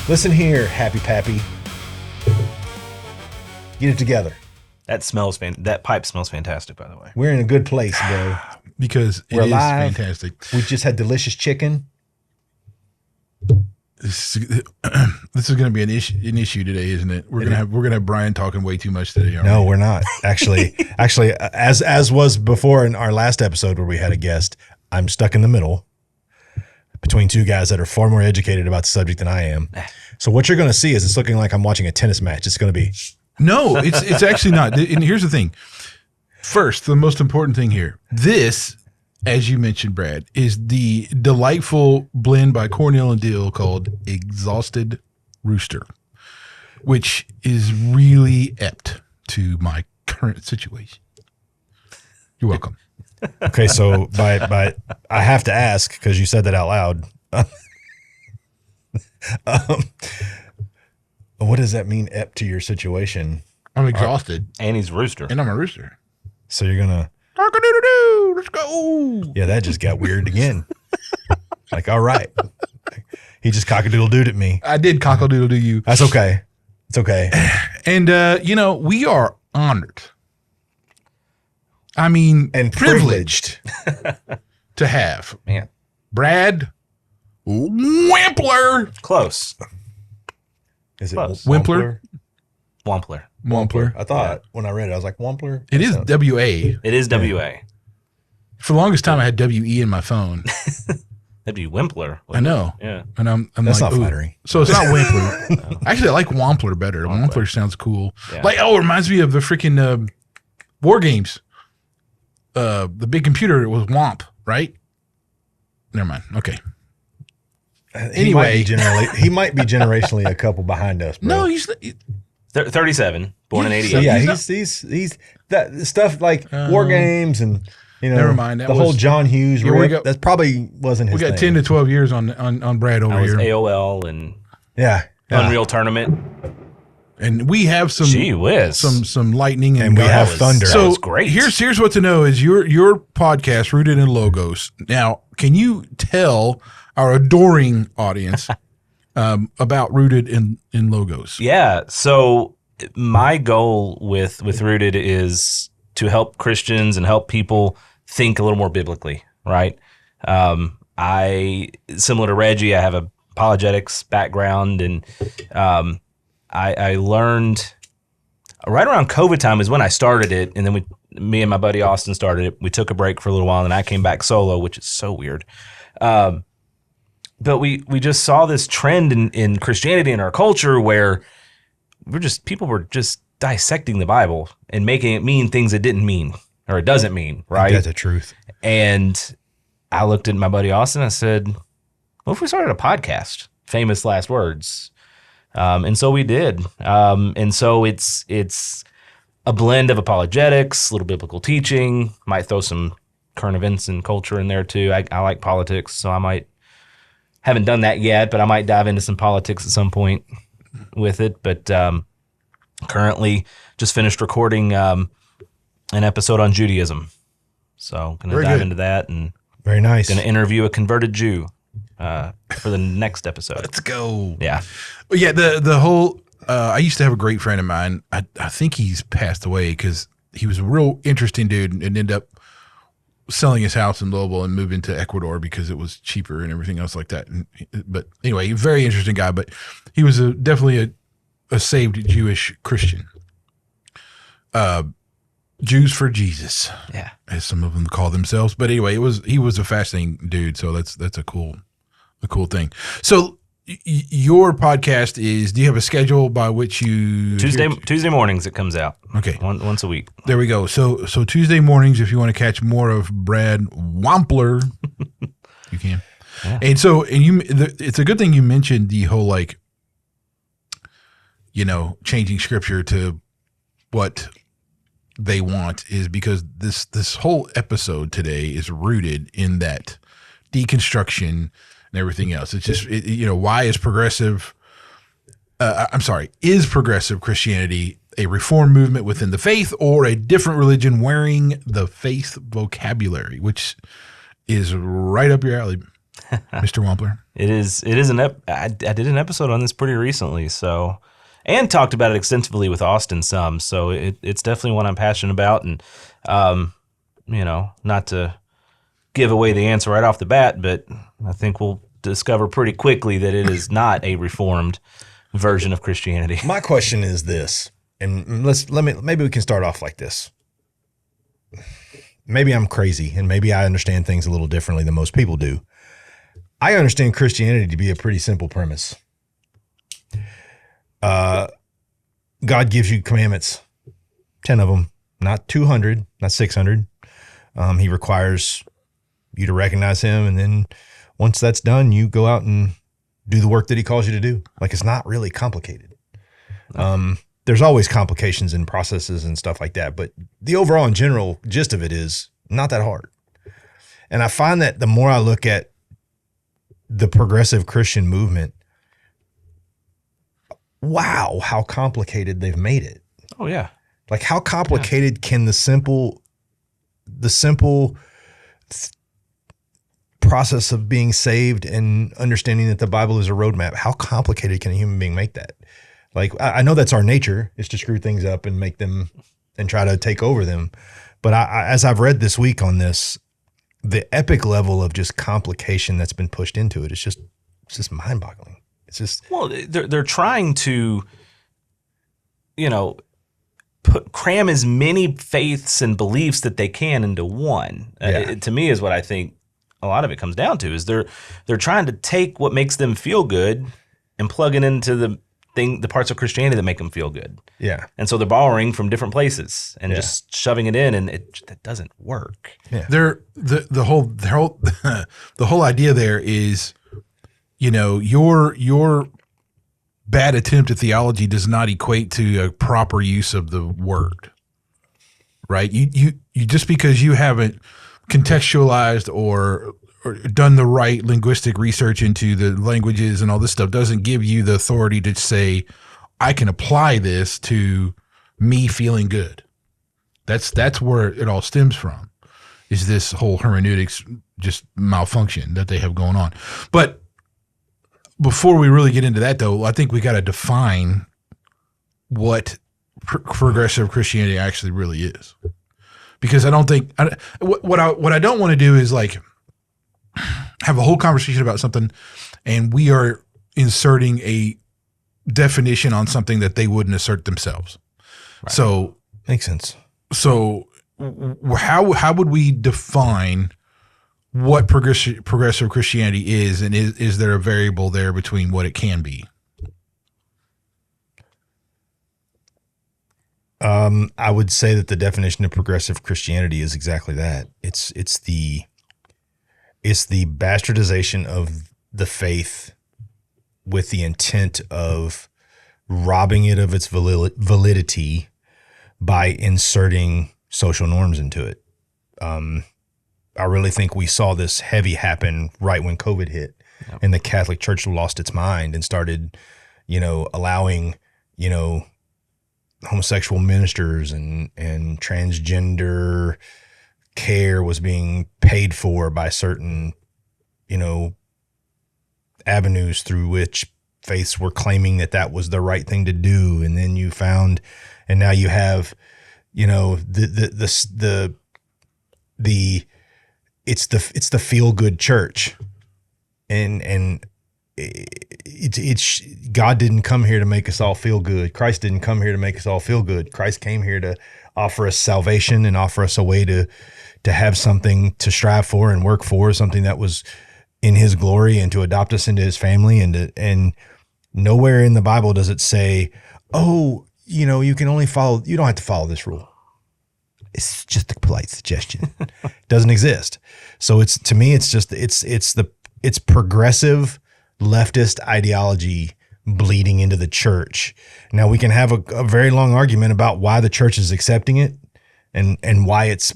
Listen here, Happy Pappy. Get it together. That pipe smells fantastic, by the way. We're in a good place, bro. Because we're live. Fantastic. We just had delicious chicken. This is going to be an issue today, isn't it? We're gonna have Brian talking way too much today. No, we're not. Actually, as was before in our last episode where we had a guest, I'm stuck in the middle between two guys that are far more educated about the subject than I am. So what you're going to see is it's looking like I'm watching a tennis match. It's going to be. No, it's actually not. And here's the thing. First, the most important thing here. This, as you mentioned, Brad, is the delightful blend by Cornell and Dill called Exhausted Rooster, which is really apt to my current situation. You're welcome. Okay, so by I have to ask because you said that out loud. What does that mean, apt to your situation? I'm exhausted. And he's rooster. And I'm a rooster. So you're going to. Cock-a-doodle-doo, let's go. Yeah, that just got weird again. Like, all right. He just cock-a-doodle-dooed at me. I did cock-a-doodle-doo you. That's okay. It's okay. And, we are honored. I mean, and privileged to have Brad Wampler. Close. Is it Close. Wampler? Wampler. I thought when I read it, I was like, Wampler? It is W-A. It is W-A. For the longest time, I had W-E in my phone. That'd be Wampler. I know. Yeah. And I'm That's like, not flattering. So it's not Wampler. No. Actually, I like Wampler better. Wampler sounds cool. Yeah. Like, it reminds me of the freaking War Games. The big computer was Womp, right? Never mind. Okay. Anyway, he might be generationally a couple behind us, bro. No, he's 37, born in 88. So yeah, he's that stuff like War Games and never mind. The whole John Hughes rip, that probably wasn't his thing. We got 10 to 12 years on Brad over here. AOL and Unreal Tournament. And we have some lightning and we have thunder. So that was great. Here's what to know is your podcast rooted in logos. Now, can you tell our adoring audience about rooted in logos? Yeah. So my goal with Rooted is to help Christians and help people think a little more biblically, right? I, similar to Reggie, I have a apologetics background, and I learned right around COVID time is when I started it, and then me and my buddy Austin started it. We took a break for a little while, and I came back solo, which is so weird. But we just saw this trend in Christianity in our culture where people were just dissecting the Bible and making it mean things it didn't mean or it doesn't mean, right? That's the truth. And I looked at my buddy Austin. I said, "What if we started a podcast? Famous last words." And so we did. And so it's a blend of apologetics, a little biblical teaching. Might throw some current events and culture in there too. I like politics, so haven't done that yet, but I might dive into some politics at some point with it. But currently just finished recording an episode on Judaism. So going to dive into that, and very nice. Going to interview a converted Jew for the next episode. Let's go. Yeah. Well, yeah, the whole I used to have a great friend of mine. I think he's passed away because he was a real interesting dude and ended up selling his house in Louisville and moving to Ecuador because it was cheaper and everything else like that. But anyway, very interesting guy. But he was definitely a saved Jewish Christian. Jews for Jesus, yeah, as some of them call themselves. But anyway, he was a fascinating dude. So that's a cool thing. So your podcast is, do you have a schedule by which you Tuesday mornings it comes out? Okay, once a week. There we go. So Tuesday mornings, if you want to catch more of Brad Wampler, you can. Yeah. And so it's a good thing you mentioned the whole changing scripture to what they want, is because this whole episode today is rooted in that deconstruction and everything else. It's just, why is progressive Christianity a reform movement within the faith or a different religion wearing the faith vocabulary, which is right up your alley. Mr. Wampler? It is I did an episode on this pretty recently, so, and talked about it extensively with Austin some. So it's definitely one I'm passionate about, and not to give away the answer right off the bat, but I think we'll discover pretty quickly that it is not a reformed version of Christianity. My question is this, and maybe we can start off like this. Maybe I'm crazy, and maybe I understand things a little differently than most people do. I understand Christianity to be a pretty simple premise. God gives you commandments, 10 of them, not 200, not 600. He requires you to recognize him, and then once that's done, you go out and do the work that he calls you to do. Like, it's not really complicated. There's always complications in processes and stuff like that, but the overall and general gist of it is not that hard. And I find that the more I look at the progressive Christian movement, wow, how complicated they've made it. Oh yeah. Like, how complicated can the simple process of being saved and understanding that the Bible is a roadmap, how complicated can a human being make that? Like, I know that's our nature, is to screw things up and make them and try to take over them. But as I've read this week on this, the epic level of just complication that's been pushed into it, it's just mind-boggling. It's just, well, they're trying to, cram as many faiths and beliefs that they can into one. Yeah. To me, is what I think a lot of it comes down to, is they're trying to take what makes them feel good and plug it into the parts of Christianity that make them feel good. yeah. And so they're borrowing from different places and just shoving it in, and that doesn't work. Yeah. The whole idea there is, your bad attempt at theology does not equate to a proper use of the word, right? You just because you haven't contextualized or done the right linguistic research into the languages and all this stuff doesn't give you the authority to say, I can apply this to me feeling good. That's where it all stems from, is this whole hermeneutics just malfunction that they have going on. But before we really get into that, though, I think we got to define what progressive Christianity actually really is, because I don't think what I don't want to do is like have a whole conversation about something, and we are inserting a definition on something that they wouldn't assert themselves. Right. So makes sense. So how would we define what progressive Christianity is, and is there a variable there between what it can be? I would say that the definition of progressive Christianity is exactly that. It's the bastardization of the faith with the intent of robbing it of its validity by inserting social norms into it. I really think we saw this heavy happen right when COVID hit. Yep. And the Catholic Church lost its mind and started, allowing, homosexual ministers and transgender care was being paid for by certain, avenues through which faiths were claiming that was the right thing to do. And then and now you have, it's the feel good church, and it's God didn't come here to make us all feel good. Christ didn't come here to make us all feel good. Christ came here to offer us salvation and offer us a way to have something to strive for and work for, something that was in his glory, and to adopt us into his family. And nowhere in the Bible does it say, you can only follow, you don't have to follow this rule. It's just a polite suggestion. Doesn't exist. So to me, it's progressive leftist ideology bleeding into the church. Now, we can have a very long argument about why the church is accepting it and why it's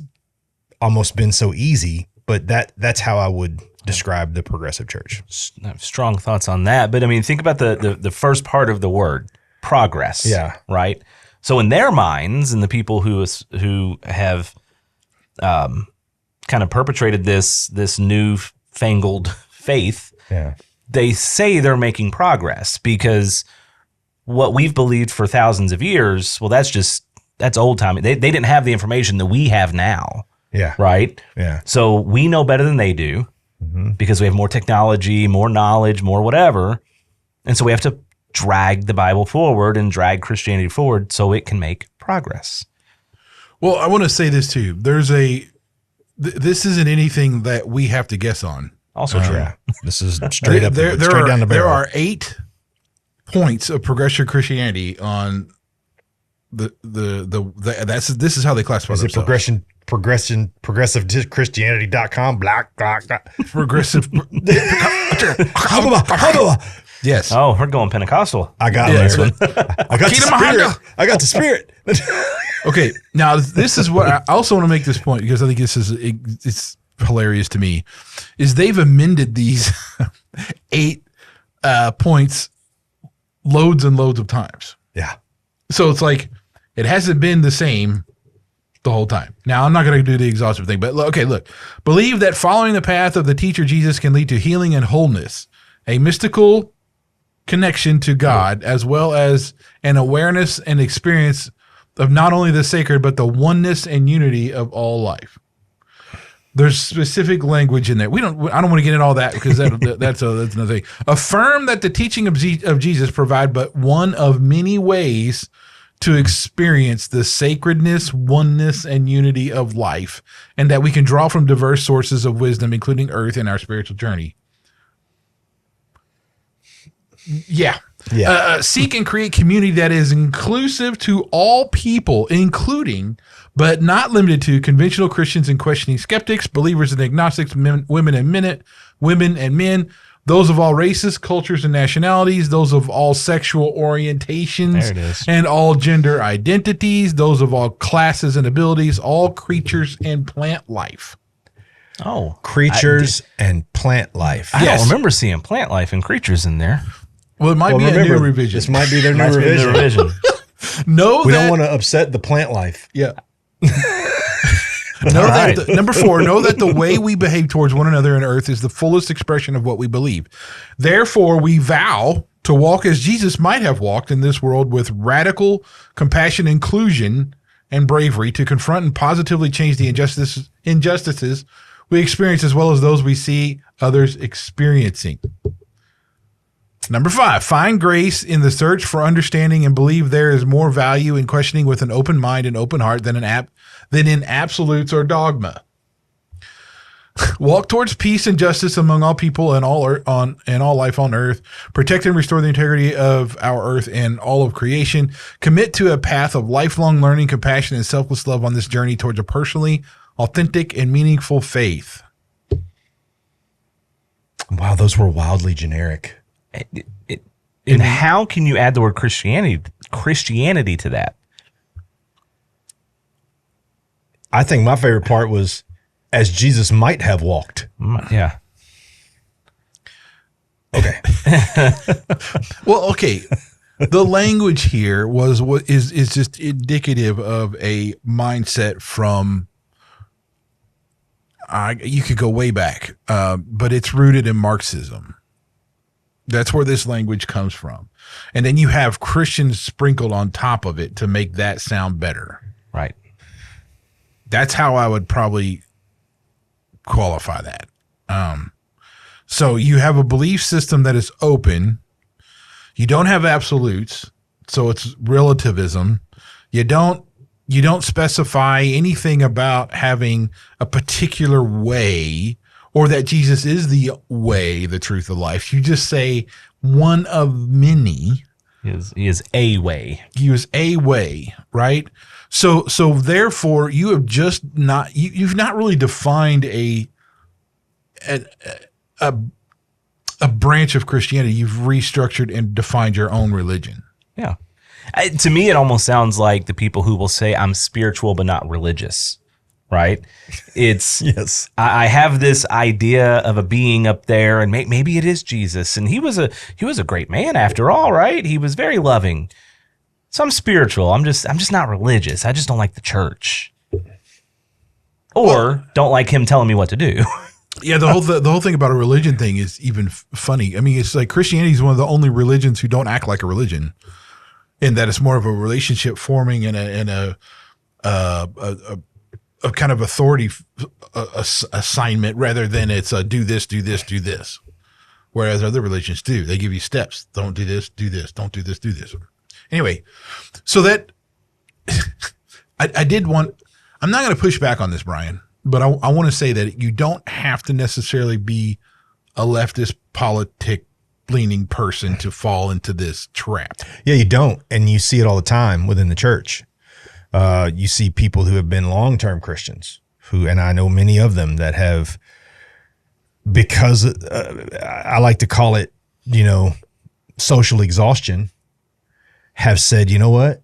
almost been so easy, but that's how I would describe the progressive church. I have strong thoughts on that. But I mean, think about the first part of the word, progress. Yeah. Right? So in their minds, and the people who have kind of perpetrated this newfangled faith, Yeah. they say they're making progress because what we've believed for thousands of years, well, that's old time. They didn't have the information that we have now. Yeah. Right? Yeah. So we know better than they do because we have more technology, more knowledge, more whatever. And so we have to drag the Bible forward and drag Christianity forward so it can make progress. Well, I want to say this too. This isn't anything that we have to guess on. Also true. Yeah. This is straight up, straight down the barrel. There are 8 points of progressive Christianity on this is how they classify Is it themselves. progressive-christianity.com? Black. Progressive. Yes. Oh, we're going Pentecostal. I got this one. I got the spirit. I got the spirit. Okay. Now, this is what I also want to make this point because I think it's hilarious to me is they've amended these 8 points loads and loads of times. Yeah. So it's like it hasn't been the same the whole time. Now, I'm not going to do the exhaustive thing, but okay, look. Believe that following the path of the teacher Jesus can lead to healing and wholeness, a mystical connection to God, as well as an awareness and experience of not only the sacred, but the oneness and unity of all life. There's specific language in there. I don't want to get into all that because that's another thing. Affirm that the teaching of Jesus provide but one of many ways to experience the sacredness, oneness, and unity of life, and that we can draw from diverse sources of wisdom, including earth and our spiritual journey. Yeah. Seek and create community that is inclusive to all people, including but not limited to conventional Christians and questioning skeptics, believers and agnostics, women and men, those of all races, cultures, and nationalities, those of all sexual orientations and all gender identities, those of all classes and abilities, all creatures and plant life. Oh. Creatures and plant life. I don't remember seeing plant life and creatures in there. Well, it might be a new revision. This might be their new revision. We don't want to upset the plant life. Yeah. Number 4, know that the way we behave towards one another on earth is the fullest expression of what we believe. Therefore, we vow to walk as Jesus might have walked in this world with radical compassion, inclusion, and bravery to confront and positively change the injustices we experience as well as those we see others experiencing. Number 5, find grace in the search for understanding and believe there is more value in questioning with an open mind and open heart than in absolutes or dogma. Walk towards peace and justice among all people and all life on earth. Protect and restore the integrity of our earth and all of creation. Commit to a path of lifelong learning, compassion, and selfless love on this journey towards a personally authentic and meaningful faith. Wow, those were wildly generic. And how can you add the word Christianity to that? I think my favorite part was as Jesus might have walked. Yeah. Okay. Well, okay. The language here is just indicative of a mindset from you could go way back, but it's rooted in Marxism. That's where this language comes from. And then you have Christians sprinkled on top of it to make that sound better. Right. That's how I would probably qualify that. So you have a belief system that is open. You don't have absolutes, so it's relativism. You don't specify anything about having a particular way or that Jesus is the way, the truth, the life. You just say one of many. He is a way. He is a way, right? So therefore, you have just not you've not really defined a branch of Christianity. You've restructured and defined your own religion. Yeah. To me, it almost sounds like the people who will say I'm spiritual but not religious. Right? It's yes. I have this idea of a being up there, and maybe it is Jesus, and he was a great man after all, right? He was very loving. So I'm spiritual. I'm just not religious. I just don't like the church, or don't like him telling me what to do. Yeah, the whole thing about a religion thing is even funny. I mean, it's like Christianity is one of the only religions who don't act like a religion, in that it's more of a relationship forming and a kind of authority assignment rather than it's a do this, do this, do this. Whereas other religions do. They give you steps. Don't do this, do this. Don't do this, do this. Anyway, so that I did want – I'm not going to push back on this, Brian, but I want to say that you don't have to necessarily be a leftist politic-leaning person to fall into this trap. Yeah, you don't. And you see it all the time within the church. You see people who have been long-term Christians who, and I know many of them that have, because I like to call it, social exhaustion, have said, you know what,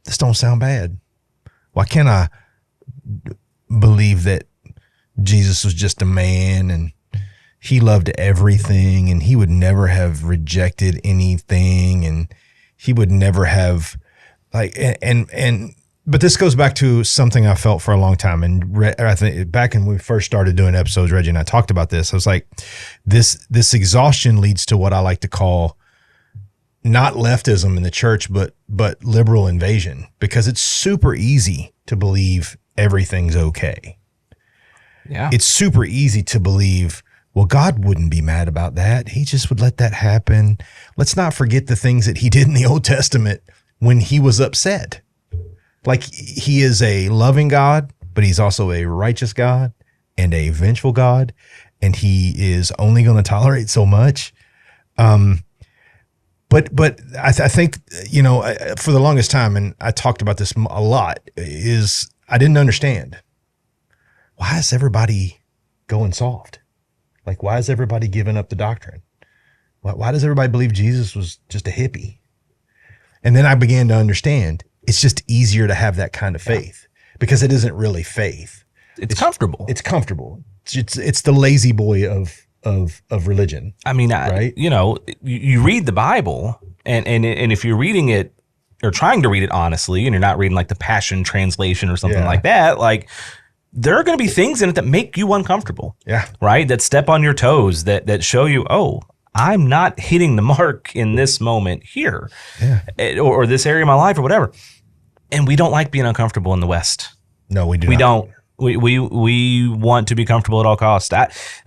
this don't sound bad. Why can't I believe that Jesus was just a man and he loved everything and he would never have rejected anything and he would never have but this goes back to something I felt for a long time. And I think back when we first started doing episodes, Reggie and I talked about this. I was like, this exhaustion leads to what I like to call not leftism in the church, but liberal invasion, because it's super easy to believe everything's okay. Yeah. It's super easy to believe, well, God wouldn't be mad about that. He just would let that happen. Let's not forget the things that he did in the Old Testament when he was upset. Like, he is a loving God, but he's also a righteous God and a vengeful God, and he is only going to tolerate so much. But I think, for the longest time, and I talked about this a lot, is I didn't understand. Why is everybody going soft? Like, why is everybody giving up the doctrine? Why does everybody believe Jesus was just a hippie? And then I began to understand it's just easier to have that kind of faith because it isn't really faith. It's comfortable. It's comfortable. It's the lazy boy of religion. I mean, right? You read the Bible, and if you're reading it or trying to read it honestly, and you're not reading like the Passion Translation or something like that, like there are going to be things in it that make you uncomfortable. Yeah. Right? That step on your toes, that show you, oh, I'm not hitting the mark in this moment here, or this area of my life or whatever. And we don't like being uncomfortable in the West. No, we do. We don't. We want to be comfortable at all costs.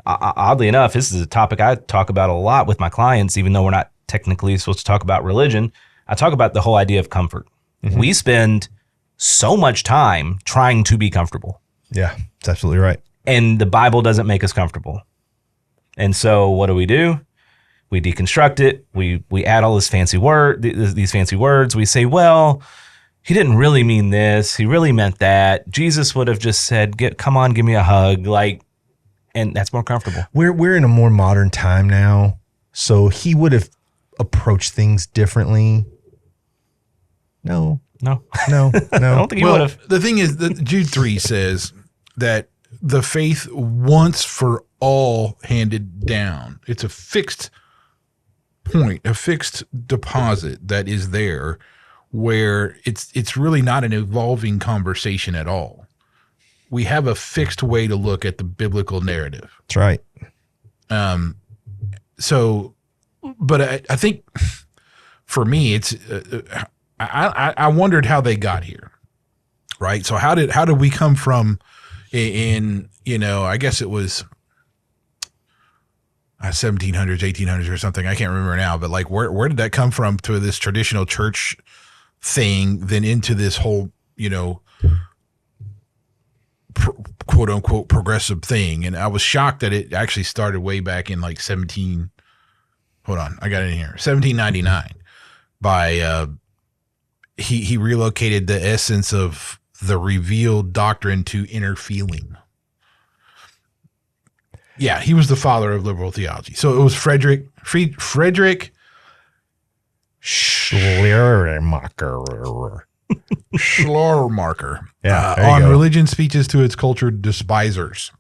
Oddly enough, this is a topic I talk about a lot with my clients, even though we're not technically supposed to talk about religion. I talk about the whole idea of comfort. Mm-hmm. We spend so much time trying to be comfortable. Yeah, that's absolutely right. And the Bible doesn't make us comfortable. And so what do? We deconstruct it. We add all these fancy words. We say, well, he didn't really mean this. He really meant that. Jesus would have just said, come on, give me a hug. And that's more comfortable. We're in a more modern time now. So he would have approached things differently. No. I don't think he would have. The thing is that Jude 3 says that the faith once for all handed down. It's a fixed point, a fixed deposit that is there, where it's really not an evolving conversation at all. We have a fixed way to look at the biblical narrative. That's right. But I think for me, it's I wondered how they got here, right? So how did we come from I guess it was 1700s, 1800s or something. I can't remember now, but like where did that come from to this traditional church thing, then into this whole, quote unquote progressive thing. And I was shocked that it actually started way back in like 1799 by, he relocated the essence of the revealed doctrine to inner feeling. Yeah, he was the father of liberal theology. So it was Frederick Schleiermacher. Schleiermacher. Yeah, on religion speeches to its cultured despisers.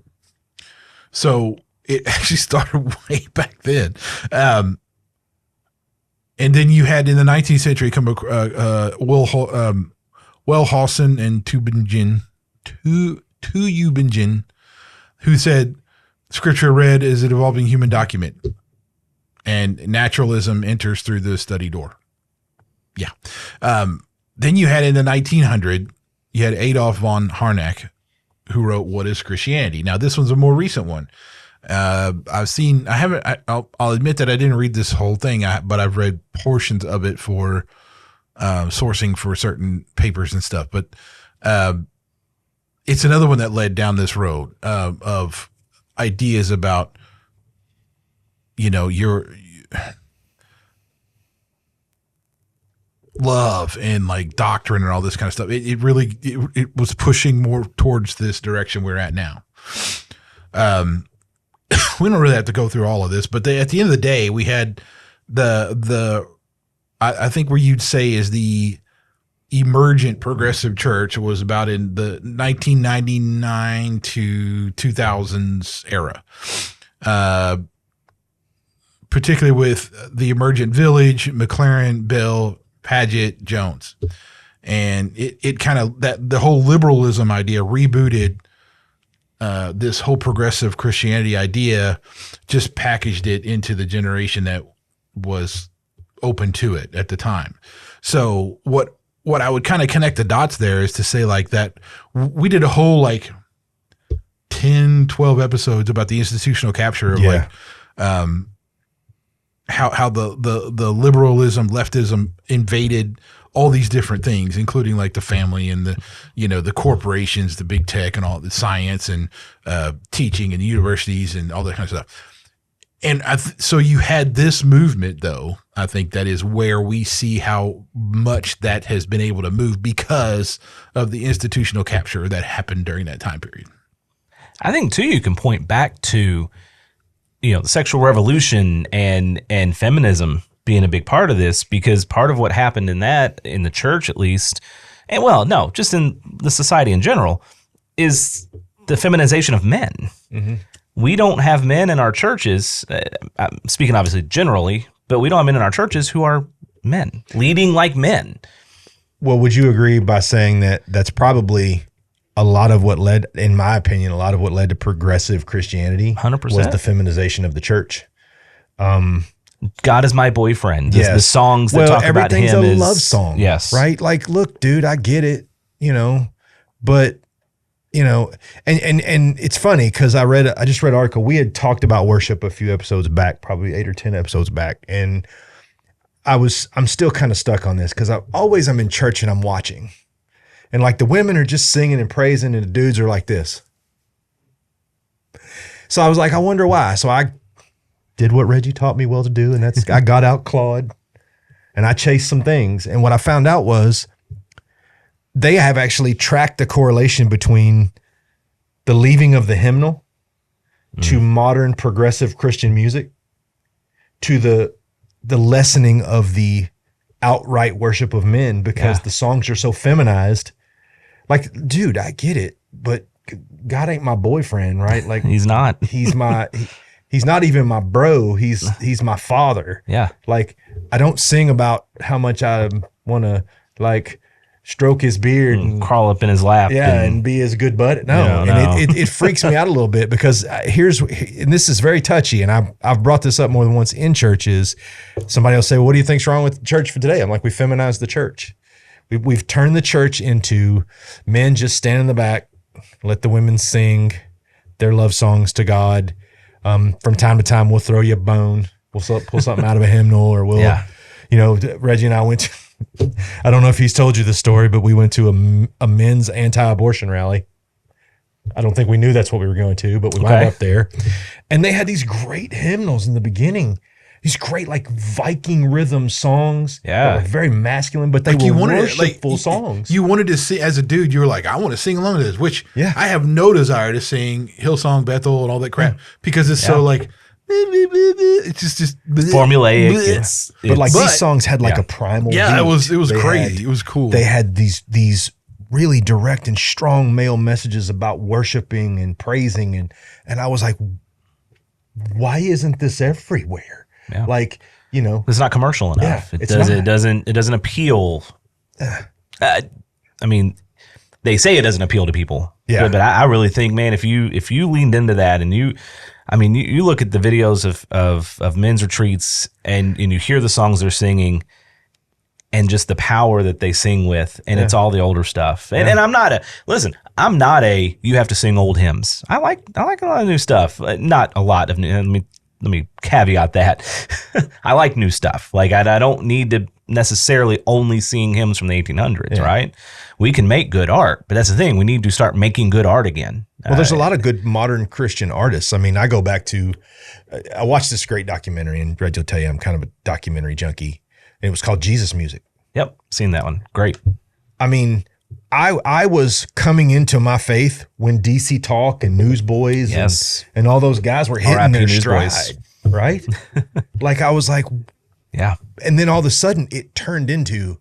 So it actually started way back then. And then you had in the 19th century come Wellhausen and Tübingen, who said Scripture read as an evolving human document, and naturalism enters through the study door. Yeah. Then you had in the 1900, you had Adolf von Harnack, who wrote What is Christianity? Now, this one's a more recent one. I'll admit that I didn't read this whole thing, but I've read portions of it for sourcing for certain papers and stuff. But it's another one that led down this road of ideas about, your love and like doctrine and all this kind of stuff. It really was pushing more towards this direction we're at now. We don't really have to go through all of this, but at the end of the day, we had I think where you'd say is the emergent progressive church was about in the 1999 to 2000s era, particularly with the emergent village, McLaren, Bell, Paget, Jones. And it kind of, the whole liberalism idea rebooted this whole progressive Christianity idea, just packaged it into the generation that was open to it at the time. So what I would kind of connect the dots there is to say like that we did a whole like 10, 12 episodes about the institutional capture of how the liberalism, leftism invaded all these different things, including like the family and the corporations, the big tech and all the science and teaching and universities and all that kind of stuff. And so you had this movement, though, I think that is where we see how much that has been able to move because of the institutional capture that happened during that time period. I think, too, you can point back to, the sexual revolution and feminism being a big part of this, because part of what happened in the church, at least, and just in the society in general, is the feminization of men. Mm-hmm. We don't have men in our churches, speaking obviously generally, but we don't have men in our churches who are men, leading like men. Well, would you agree by saying that that's probably a lot of what led, in my opinion, to progressive Christianity 100% was the feminization of the church. God is my boyfriend. Yes. The songs that talk about him everything's a love song. Yes. Right? Like, look, dude, I get it, but and it's funny because I just read an article. We had talked about worship a few episodes back, probably 8 or 10 episodes back. And I'm still kind of stuck on this because I'm in church and I'm watching. And like the women are just singing and praising and the dudes are like this. So I was like, I wonder why. So I did what Reggie taught me well to do. And that's, I got out Claude and I chased some things. And what I found out was they have actually tracked the correlation between the leaving of the hymnal to modern progressive Christian music to the lessening of the outright worship of men because the songs are so feminized. Like, dude, I get it, but God ain't my boyfriend, right? Like he's not. He's not even my bro. He's my father. Yeah. Like I don't sing about how much I want to like stroke his beard and crawl up in his lap. Yeah, and be his good buddy. No. It freaks me out a little bit because and this is very touchy, and I've brought this up more than once in churches. Somebody will say, well, what do you think's wrong with the church for today? I'm like, we feminized the church. We've turned the church into men just stand in the back, let the women sing their love songs to God. From time to time, we'll throw you a bone. We'll pull something out of a hymnal, or we'll, Reggie and I went to, I don't know if he's told you the story, but we went to a men's anti-abortion rally. I don't think we knew that's what we were going to, but we wound up there. And they had these great hymnals in the beginning. These great like Viking rhythm songs. Yeah. That were very masculine, but they were worshipful songs. You wanted to sing, as a dude, you were like, I want to sing along to this, which I have no desire to sing Hillsong Bethel and all that crap because it's so like, it's just formulaic. But these songs had like a primal beat. It was crazy. It was cool. They had these really direct and strong male messages about worshiping and praising and I was like, why isn't this everywhere? Yeah. Like, it's not commercial enough. Yeah, it doesn't appeal. I mean, they say it doesn't appeal to people, Yeah. But I really think, man, if you leaned into that and you look at the videos of men's retreats and you hear the songs they're singing and just the power that they sing with, and it's all the older stuff. And I'm not you have to sing old hymns. I like a lot of new stuff. Not a lot of new. Let me caveat that. I like new stuff. Like I don't need to necessarily only sing hymns from the 1800s, right? We can make good art, but that's the thing. We need to start making good art again. Well, there's a lot of good modern Christian artists. I mean, I go back to, I watched this great documentary, and Reggie will tell you I'm kind of a documentary junkie. And it was called Jesus Music. Yep, seen that one. Great. I mean, I was coming into my faith when DC Talk and Newsboys and all those guys were hitting their stride, right? Like I was like, yeah. And then all of a sudden it turned into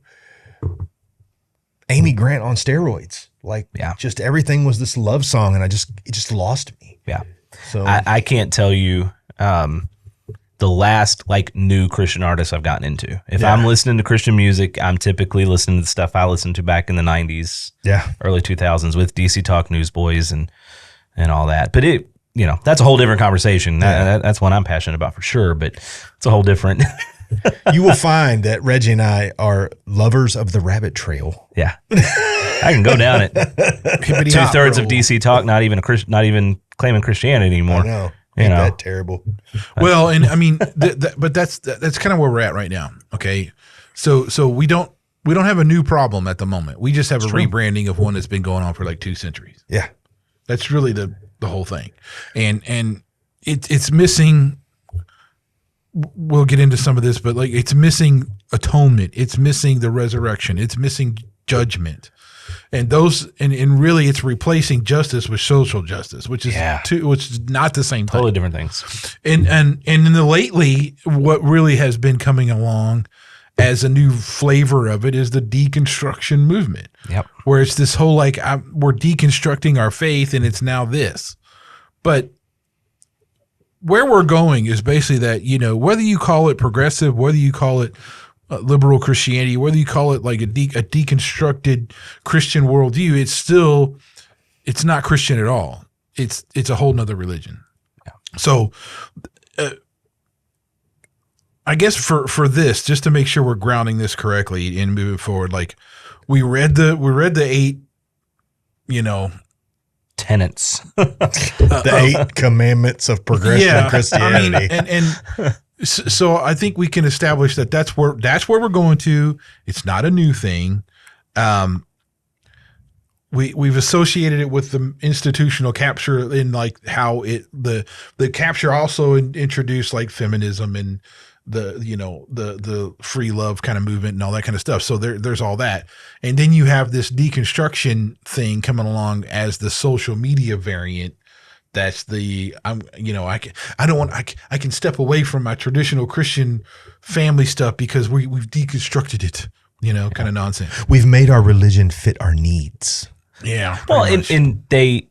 Amy Grant on steroids. Like just everything was this love song, and it just lost me. Yeah. So I can't tell you the last like new Christian artist I've gotten into. If I'm listening to Christian music, I'm typically listening to the stuff I listened to back in the 90s, early 2000s with DC Talk, Newsboys, and all that. But it, that's a whole different conversation. That's one I'm passionate about for sure, but it's a whole different. You will find that Reggie and I are lovers of the rabbit trail. Yeah. I can go down it. 2/3 of DC Talk, not even claiming Christianity anymore. I know. Ain't that terrible? Well, and I mean, but that's kind of where we're at right now. Okay, so we don't have a new problem at the moment. We just have a rebranding of one that's been going on for like 2 centuries. Yeah, that's really the whole thing, and it's missing. We'll get into some of this, but like it's missing atonement. It's missing the resurrection. It's missing judgment. And those, and really, it's replacing justice with social justice, which is which is not the same thing. Totally different things. And in the lately, what really has been coming along as a new flavor of it is the deconstruction movement. Yep. Where it's this whole like we're deconstructing our faith, and it's now this. But where we're going is basically that whether you call it progressive, whether you call it liberal Christianity, whether you call it like a deconstructed Christian worldview, it's not Christian at all. It's a whole nother religion. Yeah. So I guess for this, just to make sure we're grounding this correctly and moving forward, like we read the 8, tenets, the 8 commandments of progressive Christianity. I mean, and so I think we can establish that that's where we're going to. It's not a new thing. We've associated it with the institutional capture in like how the capture also introduced like feminism and the free love kind of movement and all that kind of stuff. So there's all that. And then you have this deconstruction thing coming along as the social media variant. That's I can step away from my traditional Christian family stuff because we've deconstructed it, kind of nonsense. We've made our religion fit our needs. Yeah. Well, and they,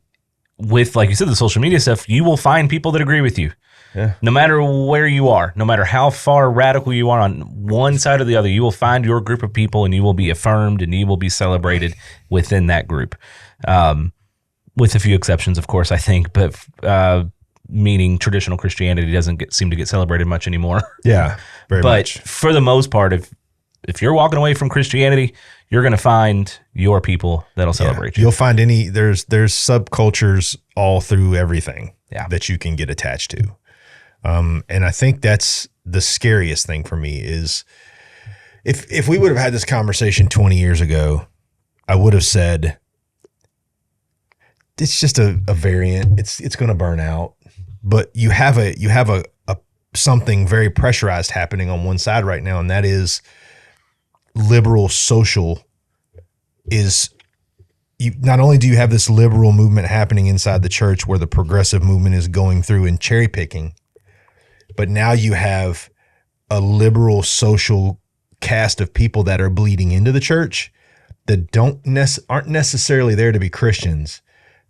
with, like you said, the social media stuff, you will find people that agree with you. Yeah. No matter where you are, no matter how far radical you are on one side or the other, you will find your group of people and you will be affirmed and you will be celebrated within that group. With a few exceptions, of course, I think, but meaning traditional Christianity doesn't seem to get celebrated much anymore. Yeah, very much. But for the most part, if you're walking away from Christianity, you're going to find your people that'll celebrate you. You'll find there's subcultures all through everything that you can get attached to. And I think that's the scariest thing for me is if we would have had this conversation 20 years ago, I would have said, it's just a variant. It's going to burn out, but you have a something very pressurized happening on one side right now, and that is liberal social. Not only do you have this liberal movement happening inside the church where the progressive movement is going through and cherry picking, but now you have a liberal social cast of people that are bleeding into the church that aren't necessarily there to be Christians.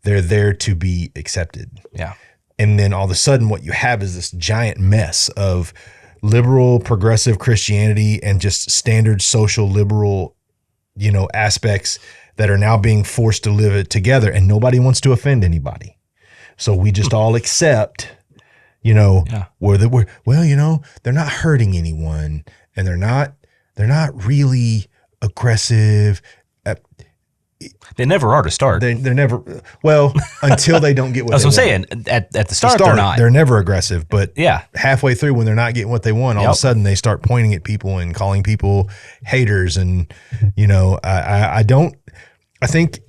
They're there to be accepted. Yeah. And then all of a sudden what you have is this giant mess of liberal, progressive Christianity and just standard social liberal, aspects that are now being forced to live it together, and nobody wants to offend anybody. So we just all accept, where they're not hurting anyone, and they're not really aggressive. They never are to start. They're never, until they don't get what That's they what I'm want. saying. At the start, they're not. They're never aggressive, but Yeah. halfway through when they're not getting what they want, all of a sudden they start pointing at people and calling people haters. And, I think,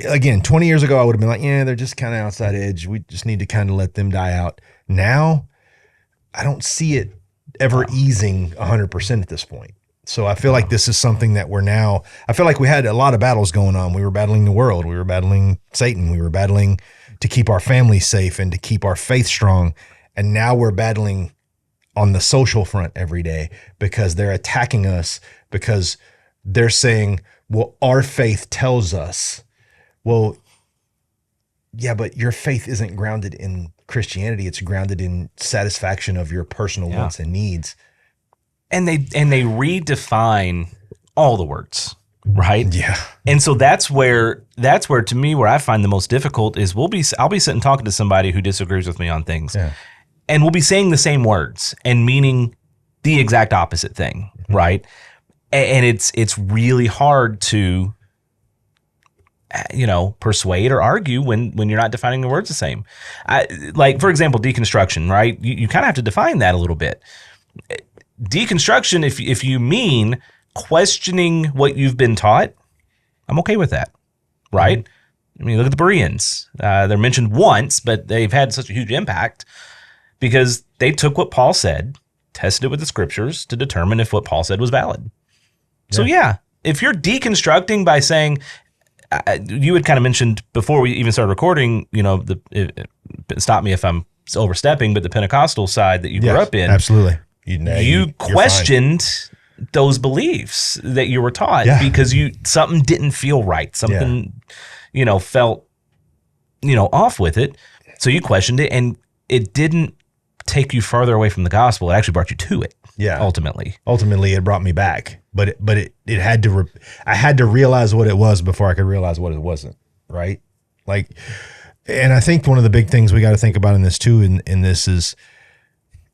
again, 20 years ago, I would have been like, yeah, they're just kind of outside edge. We just need to kind of let them die out. Now, I don't see it ever easing 100% at this point. So I feel like this is something that I feel like we had a lot of battles going on. We were battling the world. We were battling Satan. We were battling to keep our families safe and to keep our faith strong. And now we're battling on the social front every day because they're attacking us, because they're saying, well, our faith tells us. Well, yeah, but your faith isn't grounded in Christianity. It's grounded in satisfaction of your personal wants and needs. And they redefine all the words, right? Yeah. And so that's where to me where I find the most difficult is I'll be sitting talking to somebody who disagrees with me on things. Yeah. And we'll be saying the same words and meaning the exact opposite thing, right? And it's really hard to persuade or argue when you're not defining the words the same. Like, for example, deconstruction, right? You kind of have to define that a little bit. Deconstruction, if you mean questioning what you've been taught, I'm okay with that, right? I mean, look at the Bereans. They're mentioned once, but they've had such a huge impact because they took what Paul said, tested it with the scriptures to determine if what Paul said was valid. So if you're deconstructing by saying, you had kind of mentioned before we even started recording, stop me if I'm overstepping, but the Pentecostal side that you grew up in. Absolutely. You questioned those beliefs that you were taught because something didn't feel right. Something, felt, off with it. So you questioned it, and it didn't take you farther away from the gospel. It actually brought you to it. Yeah. Ultimately, it brought me back, but it had to. I had to realize what it was before I could realize what it wasn't. Right. And I think one of the big things we got to think about in this too, in this is,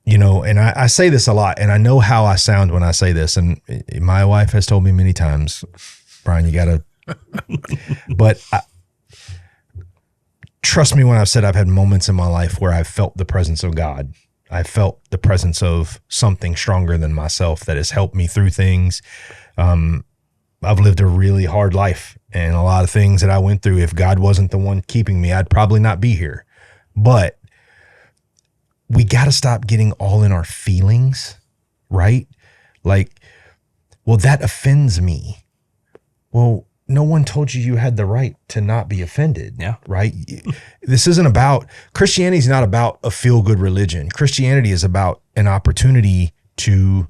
and I say this a lot, and I know how I sound when I say this, and my wife has told me many times, Brian, you got to, but trust me when I've said I've had moments in my life where I've felt the presence of God. I felt the presence of something stronger than myself that has helped me through things. I've lived a really hard life, and a lot of things that I went through, if God wasn't the one keeping me, I'd probably not be here. But we got to stop getting all in our feelings, right? That offends me. Well, no one told you had the right to not be offended, right? This isn't about, Christianity is not about a feel-good religion. Christianity is about an opportunity to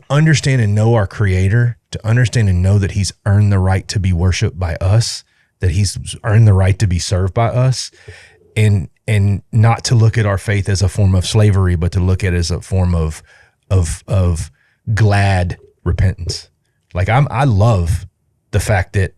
understand and know our Creator, to understand and know that He's earned the right to be worshiped by us, that He's earned the right to be served by us, and not to look at our faith as a form of slavery, but to look at it as a form of glad repentance. I love the fact that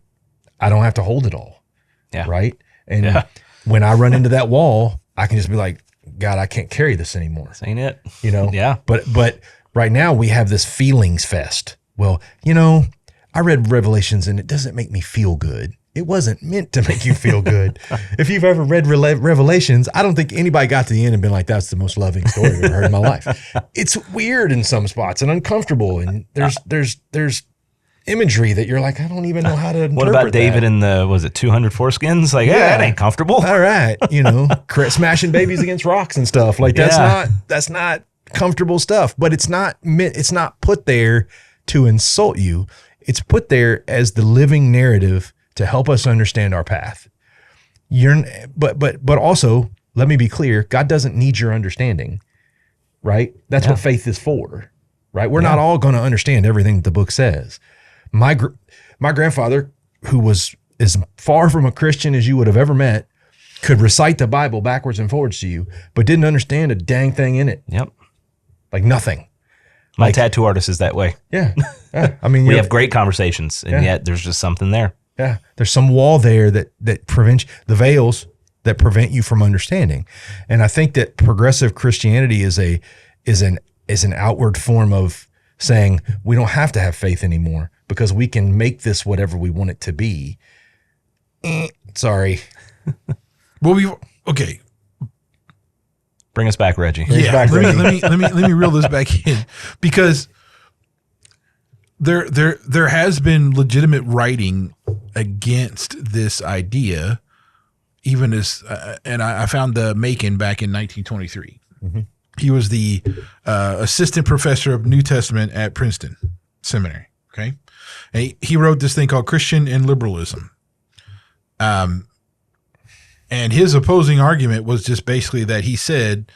I don't have to hold it all. Yeah. Right. And when I run into that wall, I can just be like, God, I can't carry this anymore. This ain't it. Yeah. But right now we have this feelings fest. Well, I read Revelations and it doesn't make me feel good. It wasn't meant to make you feel good. If you've ever read Revelations, I don't think anybody got to the end and been like, that's the most loving story I've ever heard in my life. It's weird in some spots and uncomfortable. And there's imagery that you're like, I don't even know how to interpret. What about David and the 200 foreskins? That ain't comfortable. All right. Smashing babies against rocks and stuff. That's not comfortable stuff, but it's not put there to insult you. It's put there as the living narrative to help us understand our path. But also, let me be clear, God doesn't need your understanding, right? That's what faith is for, right? We're not all going to understand everything that the book says. My grandfather, who was as far from a Christian as you would have ever met, could recite the Bible backwards and forwards to you, but didn't understand a dang thing in it. Yep. Nothing. My tattoo artist is that way. Yeah. I mean, we have great conversations, and yet there's just something there. Yeah. There's some wall there that prevents the veils that prevent you from understanding. And I think that progressive Christianity is an outward form of saying we don't have to have faith anymore because we can make this whatever we want it to be. Sorry. Well, okay. Bring us back, Reggie. Let me reel this back in, because there has been legitimate writing against this idea, even as and I found the Machen back in 1923. Mm-hmm. He was the assistant professor of New Testament at Princeton Seminary. Okay, and he wrote this thing called Christian and Liberalism. And his opposing argument was just basically that he said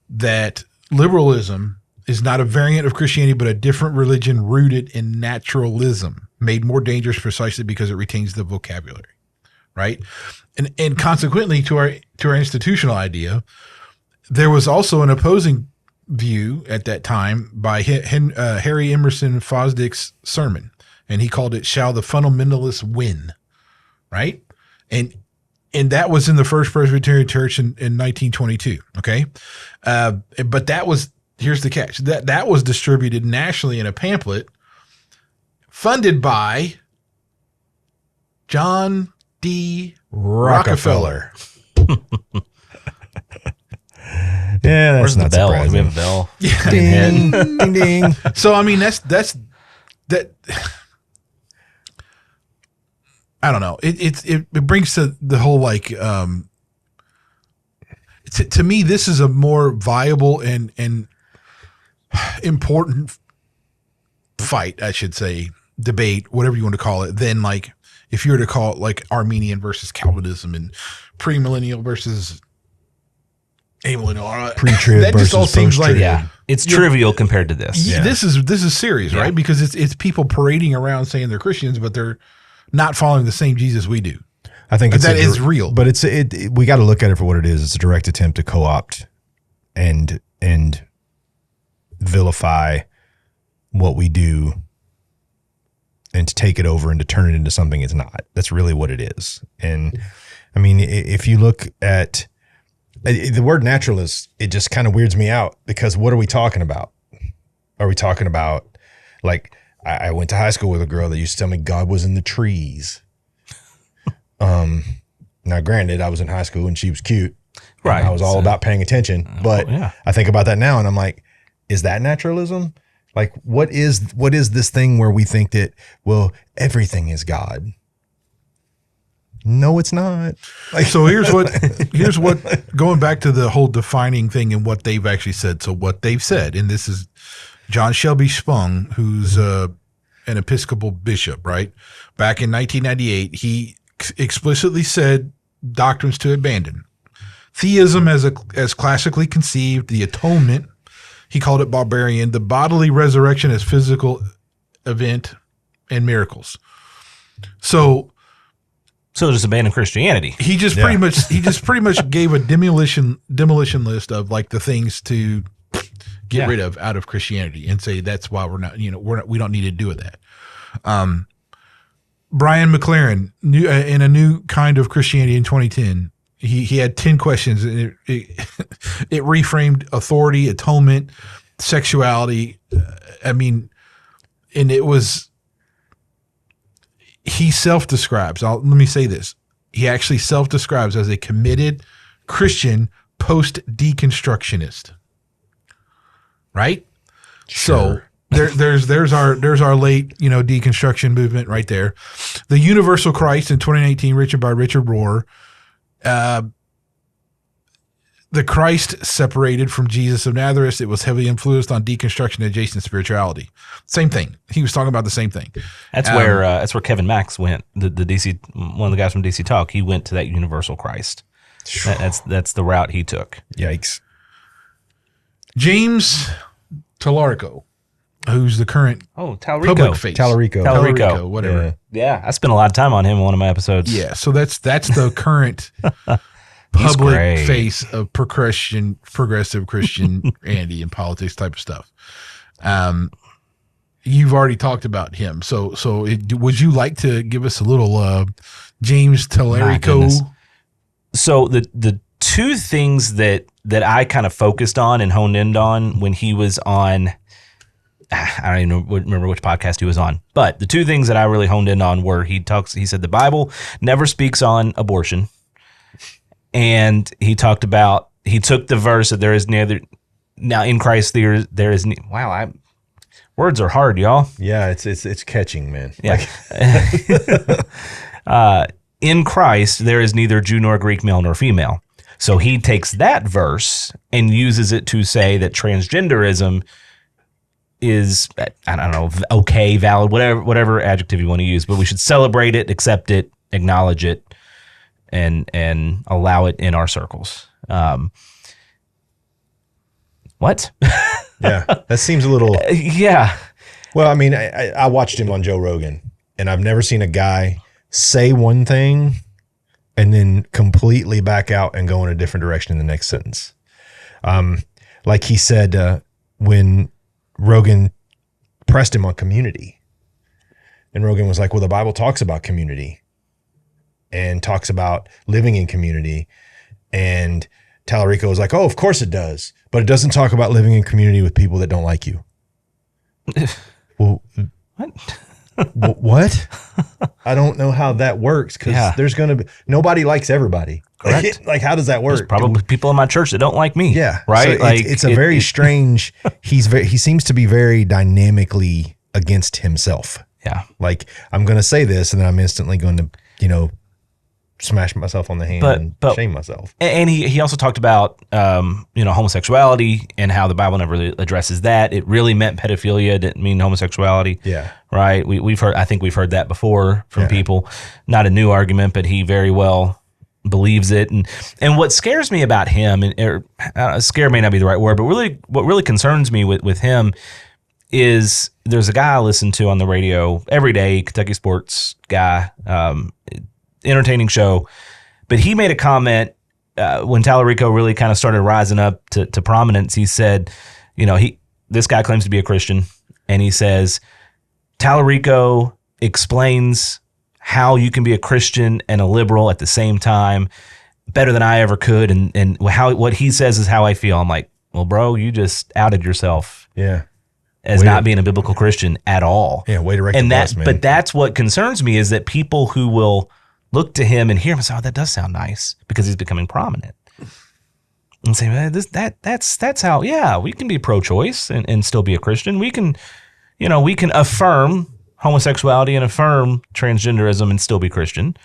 that liberalism is not a variant of Christianity, but a different religion rooted in naturalism, made more dangerous precisely because it retains the vocabulary, right? And consequently to our institutional idea, there was also an opposing view at that time by Harry Emerson Fosdick's sermon, and he called it "Shall the Fundamentalists Win?" Right? And that was in the First Presbyterian Church in 1922. Okay. But here's the catch. That was distributed nationally in a pamphlet funded by John D. Rockefeller. Yeah, that's Where's not the bell? surprising. We have a bell. Yeah. Ding, ding, ding. So, I mean, that's that. I don't know. It brings to the whole to me, this is a more viable and important fight, I should say, debate, whatever you want to call it, than if you were to call it Arminian versus Calvinism and premillennial versus amillennial. Pre-trib that just all versus seems like post-trib. It's trivial compared to this. Yeah. This is serious, right? Because it's people parading around saying they're Christians, but they're not following the same Jesus we do. I think that is real. But we got to look at it for what it is. It's a direct attempt to co-opt and vilify what we do and to take it over and to turn it into something it's not. That's really what it is. And I mean, if you look at the word naturalist, it just kind of weirds me out, because what are we talking about? Are we talking about I went to high school with a girl that used to tell me God was in the trees. Now granted, I was in high school and she was cute. Right. I was all about paying attention, but I think about that now and I'm like, is that naturalism? What is this thing where we think that, well, everything is God? No, it's not. So here's what going back to the whole defining thing and what they've actually said. So what they've said, and this is John Shelby Spong, who's an Episcopal bishop, right? Back in 1998, he explicitly said doctrines to abandon: theism as classically conceived, the atonement, he called it barbarian, the bodily resurrection as physical event, and miracles. So just abandon Christianity. He just pretty much gave a demolition list of the things to get rid of out of Christianity and say that's why we're not, we don't need to do with that. Brian McLaren, in a new kind of Christianity in 2010, he had 10 questions, and it reframed authority, atonement, sexuality. And it was, he self-describes, let me say this. He actually self-describes as a committed Christian post-deconstructionist. Right? Sure. So there's our late, deconstruction movement right there. The Universal Christ in 2019, written by Richard Rohr. The Christ separated from Jesus of Nazareth. It was heavily influenced on deconstruction and adjacent spirituality. Same thing. He was talking about the same thing. That's where Kevin Max went. The DC, one of the guys from DC Talk, he went to that Universal Christ. That's the route he took. Yikes. James Talarico, who's the current Talarico. public face. Talarico, whatever. Yeah, I spent a lot of time on him in one of my episodes. Yeah, so that's the current public face of progressive Christian Andy and politics type of stuff. You've already talked about him. So would you like to give us a little James Talarico? So the two things that I kind of focused on and honed in on when he was on, I don't even remember which podcast he was on, but the two things that I really honed in on were he said the Bible never speaks on abortion. And he took the verse that there is neither, now in Christ there is, words are hard, y'all. Yeah, it's catching, man. Yeah. In Christ, there is neither Jew nor Greek, male nor female. So he takes that verse and uses it to say that transgenderism is, I don't know, okay, valid, whatever adjective you want to use, but we should celebrate it, accept it, acknowledge it, and allow it in our circles. What? Yeah, that seems a little. Yeah. Well, I mean, I watched him on Joe Rogan, and I've never seen a guy say one thing and then completely back out and go in a different direction in the next sentence. Like he said, when Rogan pressed him on community, and Rogan was like, well, the Bible talks about community and talks about living in community. And Talarico was like, oh, of course it does. But it doesn't talk about living in community with people that don't like you. Well, What? what? I don't know how that works because there's going to be, nobody likes everybody. Correct. Like, how does that work? There's probably people in my church that don't like me. Yeah. Right. So it's a very strange, he seems to be very dynamically against himself. Yeah. Like, I'm going to say this and then I'm instantly going to, smash myself on the hand and shame myself. And he also talked about, homosexuality and how the Bible never really addresses that. It really meant pedophilia, didn't mean homosexuality. Yeah. Right. I think we've heard that before from people. Not a new argument, but he very well believes it. And what scares me about him, scare may not be the right word, but really what really concerns me with him is there's a guy I listen to on the radio every day, Kentucky sports guy, entertaining show, but he made a comment when Talarico really kind of started rising up to prominence. He said, this guy claims to be a Christian, and he says, Talarico explains how you can be a Christian and a liberal at the same time better than I ever could, and what he says is how I feel. I'm like, well, bro, you just outed yourself. Yeah. As not being a biblical Christian at all. Yeah, way to wreck the bus, man. But that's what concerns me is that people who will look to him and hear him and say, oh, that does sound nice because he's becoming prominent. And say, man, that's how, we can be pro-choice and still be a Christian. We can affirm homosexuality and affirm transgenderism and still be Christian.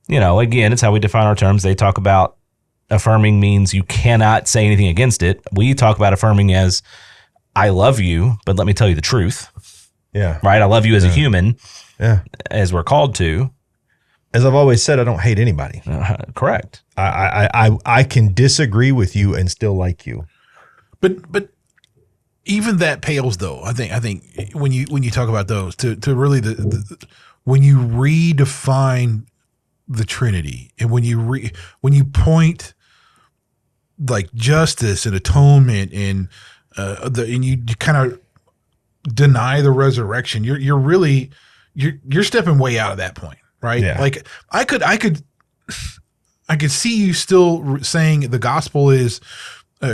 Again, it's how we define our terms. They talk about affirming means you cannot say anything against it. We talk about affirming as, I love you, but let me tell you the truth. Yeah. Right? I love you as a human. Yeah. As we're called to. As I've always said, I don't hate anybody. Correct. I can disagree with you and still like you. But even that pales, though. I think when you talk about those to really when you redefine the Trinity and when you point like justice and atonement and you kind of deny the resurrection, you're stepping way out of that point. Right. Yeah. Like I could see you still saying the gospel is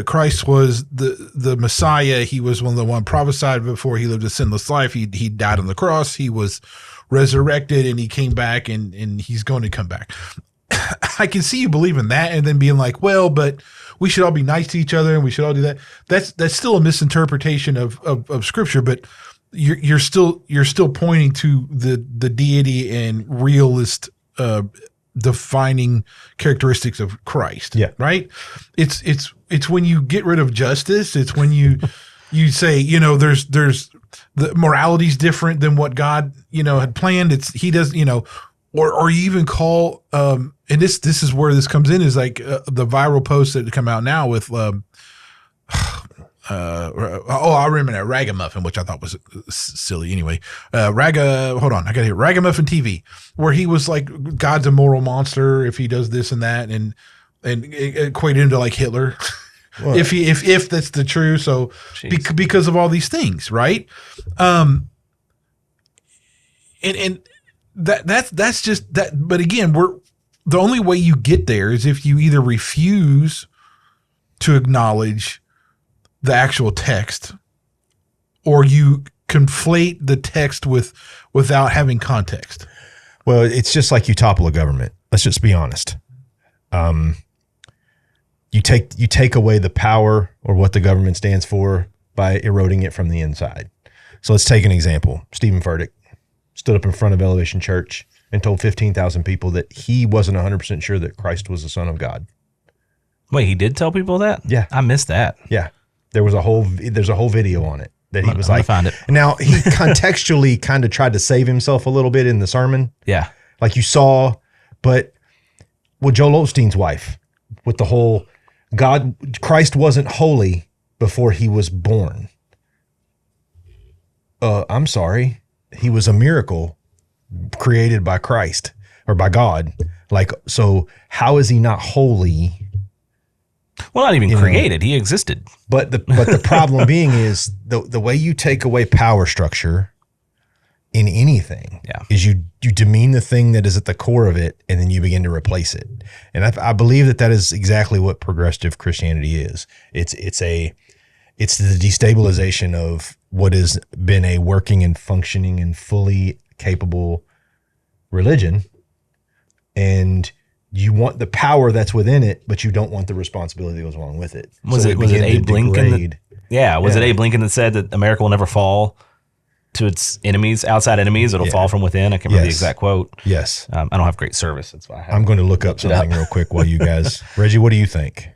Christ was the Messiah. He was one of the one prophesied before he lived a sinless life. He died on the cross. He was resurrected and he came back and he's going to come back. I can see you believing that and then being like, well, but we should all be nice to each other and we should all do that. That's still a misinterpretation of scripture, but you're still pointing to the deity and realist defining characteristics of Christ. Yeah. Right. It's when you get rid of justice. It's when you say, there's the morality's different than what God, had planned. He does, or you even call, and this is where this comes in is like the viral posts that come out now with, I remember that Ragamuffin, which I thought was silly anyway. Hold on, I got here. Ragamuffin TV, where he was like, God's a moral monster if he does this and that, and equated him to like Hitler. Well, if that's the true. So because of all these things, right? And that's just that. But again, the only way you get there is if you either refuse to acknowledge the actual text, or you conflate the text without having context. Well, it's just like you topple a government. Let's just be honest. You take away the power or what the government stands for by eroding it from the inside. So let's take an example. Stephen Furtick stood up in front of Elevation Church and told 15,000 people that he wasn't 100% sure that Christ was the Son of God. Wait, he did tell people that? Yeah. I missed that. Yeah. There's a whole video on it that he was I'm like, gonna find it. Now he contextually kind of tried to save himself a little bit in the sermon. Yeah. Like you saw, but with Joel Osteen's wife, with the whole Christ wasn't holy before he was born. I'm sorry. He was a miracle created by Christ or by God. Like, so how is he not holy? Well, not even created. He existed. But the problem being is the way you take away power structure in anything is you demean the thing that is at the core of it, and then you begin to replace it. And I believe that is exactly what progressive Christianity is. It's the destabilization of what has been a working and functioning and fully capable religion, and you want the power that's within it, but you don't want the responsibility that goes along with it. Was it Abe Lincoln? Was it Abe Lincoln that said that America will never fall to its enemies, outside enemies? It'll fall from within. I can't remember the exact quote. Yes. I don't have great service. That's why I'm going to look up something real quick while you guys. Reggie, what do you think?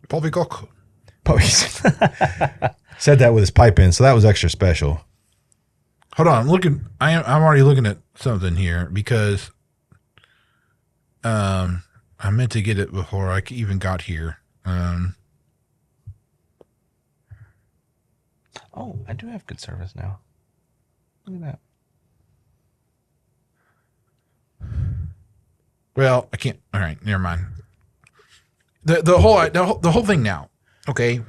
Poppycock. Said that with his pipe in, so that was extra special. Hold on, I'm looking. I'm already looking at something here because I meant to get it before I even got here. Oh, I do have good service now. Look at that. Well, I can't. All right, never mind. The whole thing now. Okay.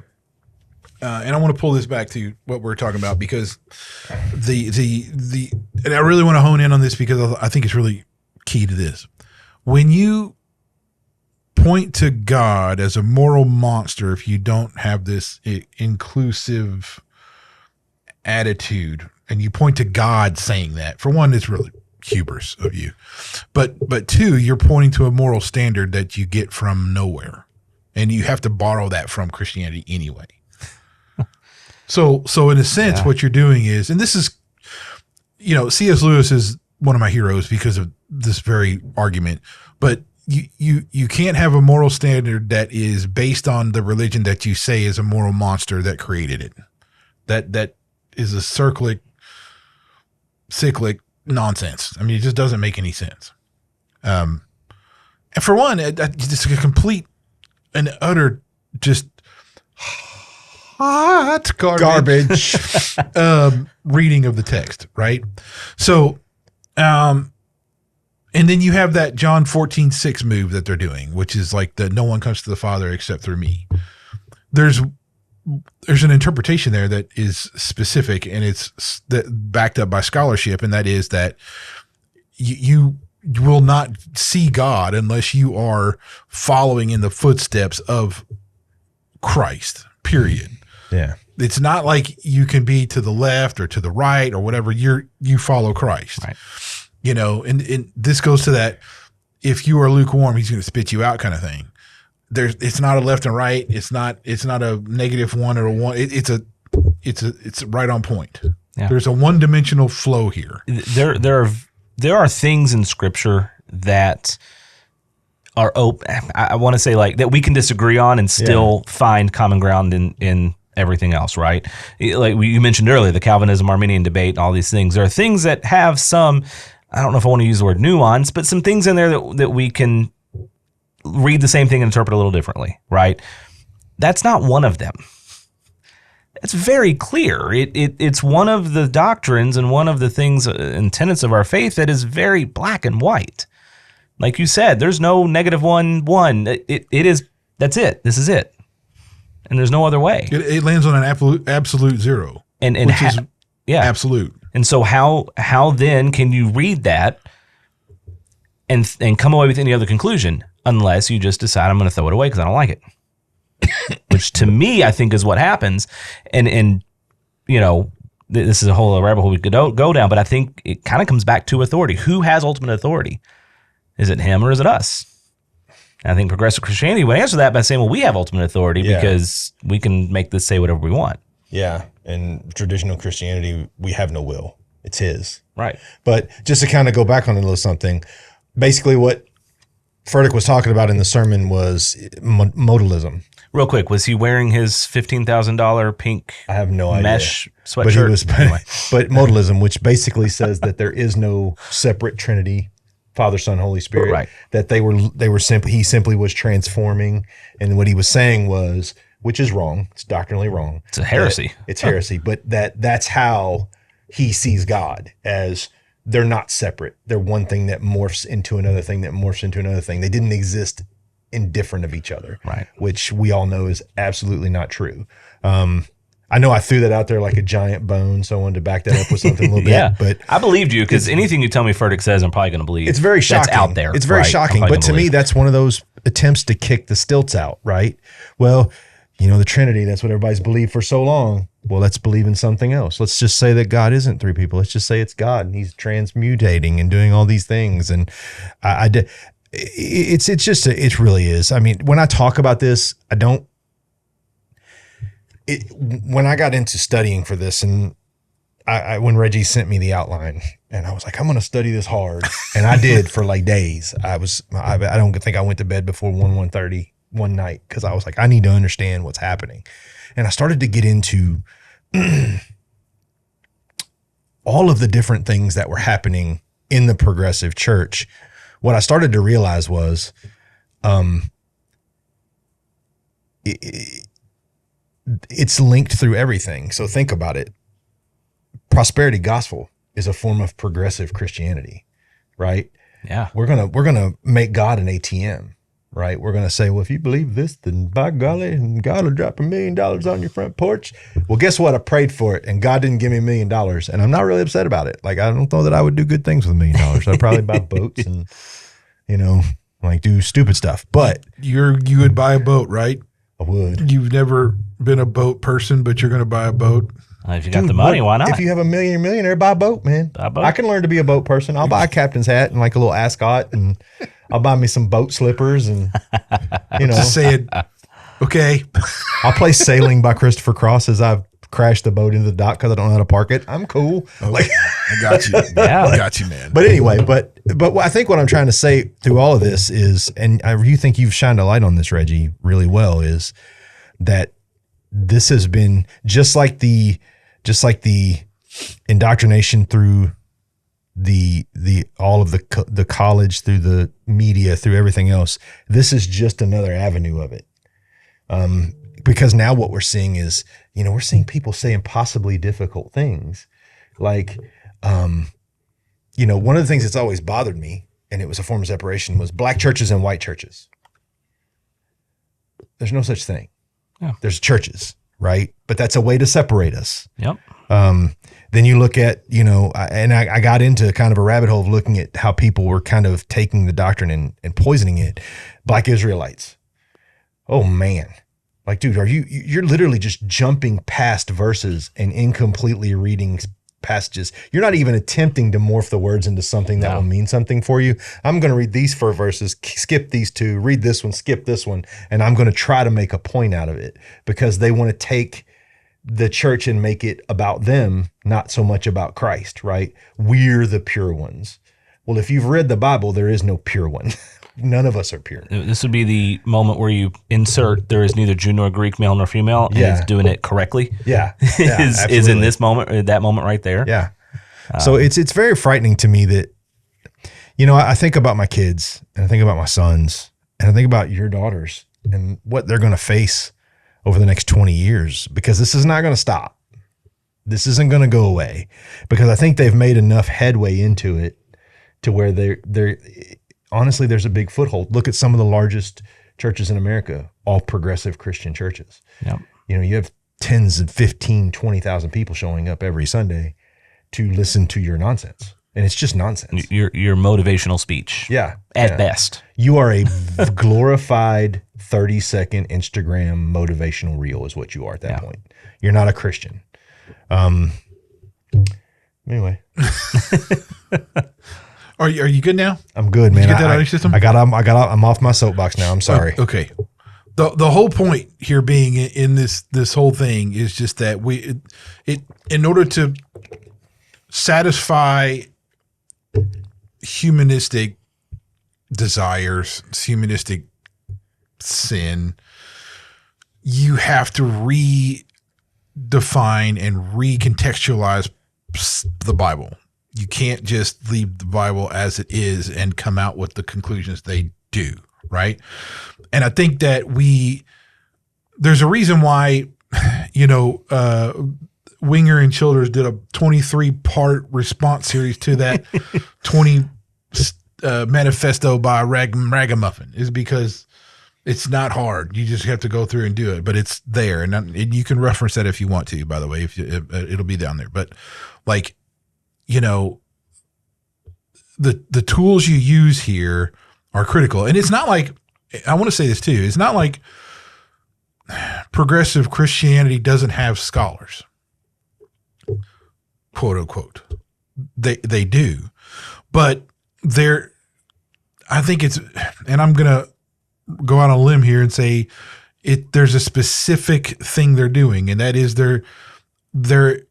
And I want to pull this back to what we're talking about because and I really want to hone in on this because I think it's really key to this. When you point to God as a moral monster, if you don't have this inclusive attitude, and you point to God saying that, for one, it's really hubris of you, but two, you're pointing to a moral standard that you get from nowhere, and you have to borrow that from Christianity anyway. So in a sense, what you're doing is, and this is, C.S. Lewis is one of my heroes because of this very argument, but you can't have a moral standard that is based on the religion that you say is a moral monster that created it. That is a cyclic nonsense. I mean, it just doesn't make any sense. And for one, it's a complete and utter just hot garbage reading of the text, right? So, and then you have that John 14:6 move that they're doing, which is like the no one comes to the Father except through me. There's an interpretation there that is specific, and it's backed up by scholarship, and that is that you will not see God unless you are following in the footsteps of Christ, period. Yeah. It's not like you can be to the left or to the right or whatever. You follow Christ, right? And this goes to that. If you are lukewarm, he's going to spit you out kind of thing. It's not a left and right. It's not a -1 or a 1. It's right on point. Yeah. There's a one-dimensional flow here. There are things in Scripture that are open. I want to say like that we can disagree on and still find common ground in everything else, right? Like you mentioned earlier, the Calvinism-Arminian debate, all these things. There are things that have some, I don't know if I want to use the word nuance, but some things in there that we can read the same thing and interpret a little differently, right? That's not one of them. It's very clear. It's one of the doctrines and one of the things and tenets of our faith that is very black and white. Like you said, there's no -1, It is, that's it. This is it. And there's no other way. It lands on an absolute zero, And which is absolute. And so how then can you read that and come away with any other conclusion unless you just decide I'm going to throw it away because I don't like it? Which to me, I think is what happens. And this is a whole rabbit hole we could go down, but I think it kind of comes back to authority. Who has ultimate authority? Is it him or is it us? And I think progressive Christianity would answer that by saying, well, we have ultimate authority because we can make this say whatever we want. Yeah. And traditional Christianity, we have no will. It's his. Right. But just to kind of go back on a little something, basically what Furtick was talking about in the sermon was modalism. Real quick, was he wearing his $15,000 pink I have no mesh idea. sweatshirt? But he was, but modalism, which basically says that there is no separate Trinity, Father, Son, Holy Spirit. Right. That they were simply, he simply was transforming, and what he was saying was, which is wrong, it's doctrinally wrong. It's a heresy. It's heresy, but that's how he sees God, as they're not separate. They're one thing that morphs into another thing that morphs into another thing. They didn't exist indifferent of each other, right? Which we all know is absolutely not true. I know I threw that out there like a giant bone, so I wanted to back that up with something a little bit. But I believed you because anything you tell me Furtick says, I'm probably going to believe. It's very shocking. That's out there. It's very shocking. But to me, that's one of those attempts to kick the stilts out, right? Well, the Trinity, that's what everybody's believed for so long. Well, let's believe in something else. Let's just say that God isn't three people. Let's just say it's God and he's transmutating and doing all these things. And it really is. I mean, when I talk about this, when I got into studying for this, and when Reggie sent me the outline, and I was like, I'm going to study this hard. And I did for like days. I don't think I went to bed before 1:30 one night because I was like, I need to understand what's happening. And I started to get into all of the different things that were happening in the progressive church. What I started to realize was it's linked through everything. So think about it. Prosperity gospel is a form of progressive Christianity, right? Yeah. We're gonna make God an ATM, right? We're gonna say, well, if you believe this, then by golly, God will drop $1 million on your front porch. Well, guess what? I prayed for it, and God didn't give me $1 million, and I'm not really upset about it. Like, I don't know that I would do good things with $1 million. I'd probably buy boats and like do stupid stuff. But you would buy a boat, right? I would. You've never been a boat person, but you're going to buy a boat. If you got the money, why not? If you have $1 million, you're a millionaire, buy a boat, man. Buy a boat. I can learn to be a boat person. I'll buy a captain's hat and like a little ascot, and I'll buy me some boat slippers, and Just say it. Okay. I'll play Sailing by Christopher Cross as I've crashed the boat into the dock because I don't know how to park it. I'm cool. I got you. Yeah. I got you, man. But anyway, but I think what I'm trying to say through all of this is, and you think you've shined a light on this, Reggie, really well, is that this has been just like the indoctrination through the all of the college, through the media, through everything else. This is just another avenue of it. Because now what we're seeing is, we're seeing people say impossibly difficult things. Like, one of the things that's always bothered me, and it was a form of separation, was black churches and white churches. There's no such thing. Yeah. There's churches, right? But that's a way to separate us. Yep. Then you look at, I got into kind of a rabbit hole of looking at how people were kind of taking the doctrine and poisoning it. Black Israelites. Oh man. Like, dude, you're literally just jumping past verses and incompletely reading passages. You're not even attempting to morph the words into something that will mean something for you. I'm going to read these 4 verses, skip these 2, read this one, skip this one, and I'm going to try to make a point out of it because they want to take the church and make it about them, not so much about Christ, right? We're the pure ones. Well, if you've read the Bible, there is no pure one. None of us are pure. This would be the moment where you insert there is neither Jew nor Greek, male nor female, and it's doing it correctly. Yeah. is in this moment, that moment right there. Yeah. So it's very frightening to me that, I think about my kids and I think about my sons and I think about your daughters and what they're going to face over the next 20 years, because this is not going to stop. This isn't going to go away, because I think they've made enough headway into it to where they're honestly, there's a big foothold. Look at some of the largest churches in America, all progressive Christian churches. Yep. You know, you have tens and 15, 20,000 people showing up every Sunday to listen to your nonsense. And it's just nonsense. Your motivational speech. Yeah. At best. You are a glorified 30-second Instagram motivational reel is what you are at that point. You're not a Christian. Anyway. Are you good now? I'm good, man. Did you get that out of your system? I'm off my soapbox now. I'm sorry. Okay. The whole point here being in this whole thing is just that in order to satisfy humanistic desires, humanistic sin, you have to redefine and recontextualize the Bible. You can't just leave the Bible as it is and come out with the conclusions they do, right? And I think that there's a reason why, Winger and Childers did a 23-part response series to that 20 manifesto by Ragamuffin, is because it's not hard. You just have to go through and do it, but it's there. And you can reference that if you want to, by the way, it'll be down there. But the tools you use here are critical. And it's not like, I want to say this too, it's not like progressive Christianity doesn't have scholars, quote unquote. They do, but I think it's, and I'm going to go out on a limb here and say there's a specific thing they're doing, and that is their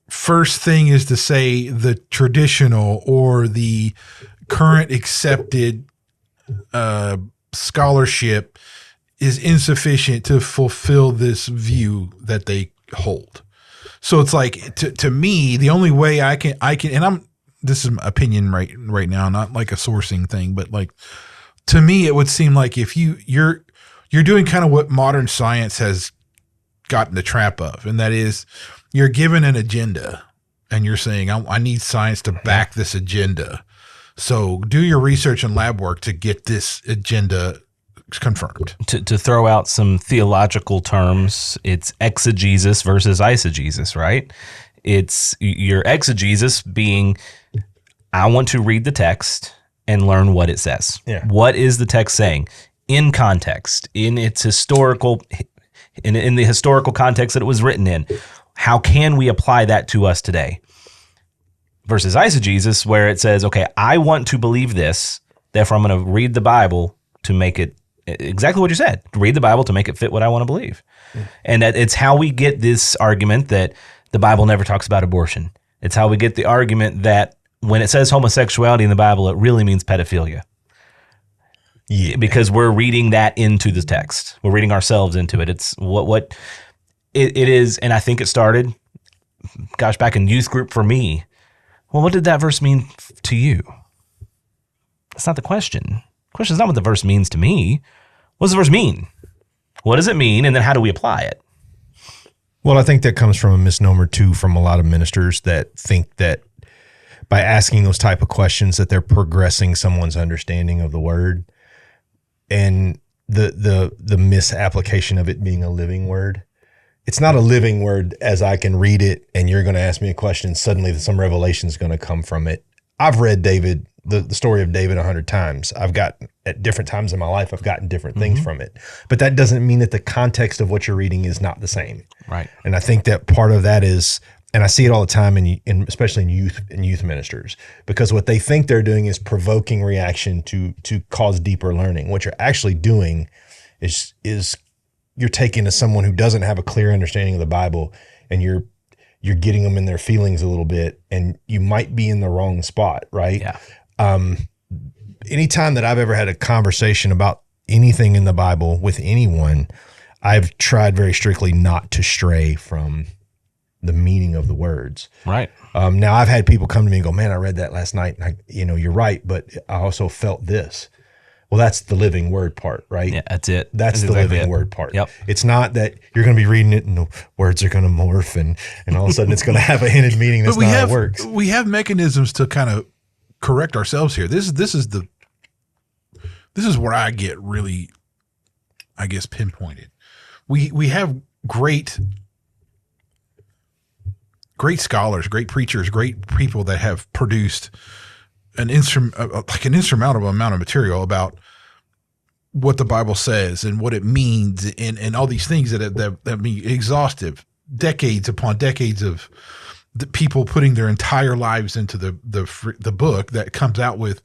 first thing is to say the traditional or the current accepted scholarship is insufficient to fulfill this view that they hold. So it's like, to me, the only way I can, and this is my opinion right now, not like a sourcing thing, but like, to me, it would seem like if you're doing kind of what modern science has gotten the trap of, and that is you're given an agenda and you're saying, I need science to back this agenda. So do your research and lab work to get this agenda confirmed. To throw out some theological terms, it's exegesis versus eisegesis, right? It's your exegesis being, I want to read the text and learn what it says. Yeah. What is the text saying? In context, in its historical, in the historical context that it was written in. How can we apply that to us today? Versus eisegesis, where it says, okay, I want to believe this, therefore I'm going to read the Bible to make it exactly what you said. Read the Bible to make it fit what I want to believe. Mm. And that it's how we get this argument that the Bible never talks about abortion. It's how we get the argument that when it says homosexuality in the Bible, it really means pedophilia. Yeah. Because we're reading that into the text. We're reading ourselves into it. It's what it is, and I think it started, back in youth group for me. Well, what did that verse mean to you? That's not the question. The question is not what the verse means to me. What does the verse mean? What does it mean, and then how do we apply it? Well, I think that comes from a misnomer, too, from a lot of ministers that think that by asking those type of questions that they're progressing someone's understanding of the word, and the misapplication of it being a living word. It's not a living word as I can read it and you're going to ask me a question, suddenly some revelation is going to come from it. I've read David, the story of David 100 times. I've got, at different times in my life, I've gotten different things from it. But that doesn't mean that the context of what you're reading is not the same. Right. And I think that part of that is, and I see it all the time, especially in youth ministers, because what they think they're doing is provoking reaction to cause deeper learning. What you're actually doing is you're taking to someone who doesn't have a clear understanding of the Bible, and you're getting them in their feelings a little bit, and you might be in the wrong spot, right? Yeah. Anytime that I've ever had a conversation about anything in the Bible with anyone, I've tried very strictly not to stray from the meaning of the words. Right. Now I've had people come to me and go, man, I read that last night, and you're right, but I also felt this. Well, that's the living word part, right? Yeah, that's it. That's the exactly living word part. Yep. It's not that you're going to be reading it and the words are going to morph and all of a sudden it's going to have a hinted meaning. That's not how it works. We have mechanisms to kind of correct ourselves here. This is the this is where I get really, I guess, pinpointed. We have great scholars, great preachers, great people that have produced an insurmountable amount of material about what the Bible says and what it means and all these things that be exhaustive, decades upon decades of the people putting their entire lives into the book that comes out with,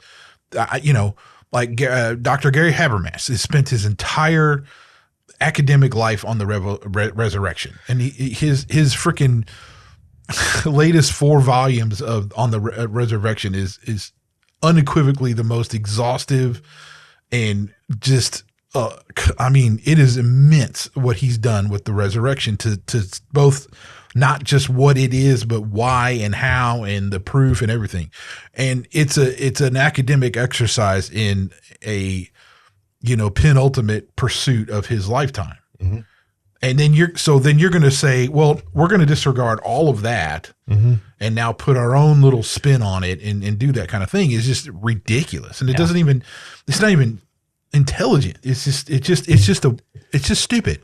like Dr. Gary Habermas has spent his entire academic life on the resurrection, and his freaking latest 4 volumes on the resurrection is unequivocally the most exhaustive and just it is immense what he's done with the resurrection to both not just what it is but why and how and the proof and everything. And it's an academic exercise in a penultimate pursuit of his lifetime. Mm-hmm. And then you're going to say, well, we're going to disregard all of that and now put our own little spin on it and do that kind of thing is just ridiculous. And it's not even intelligent. It's just stupid.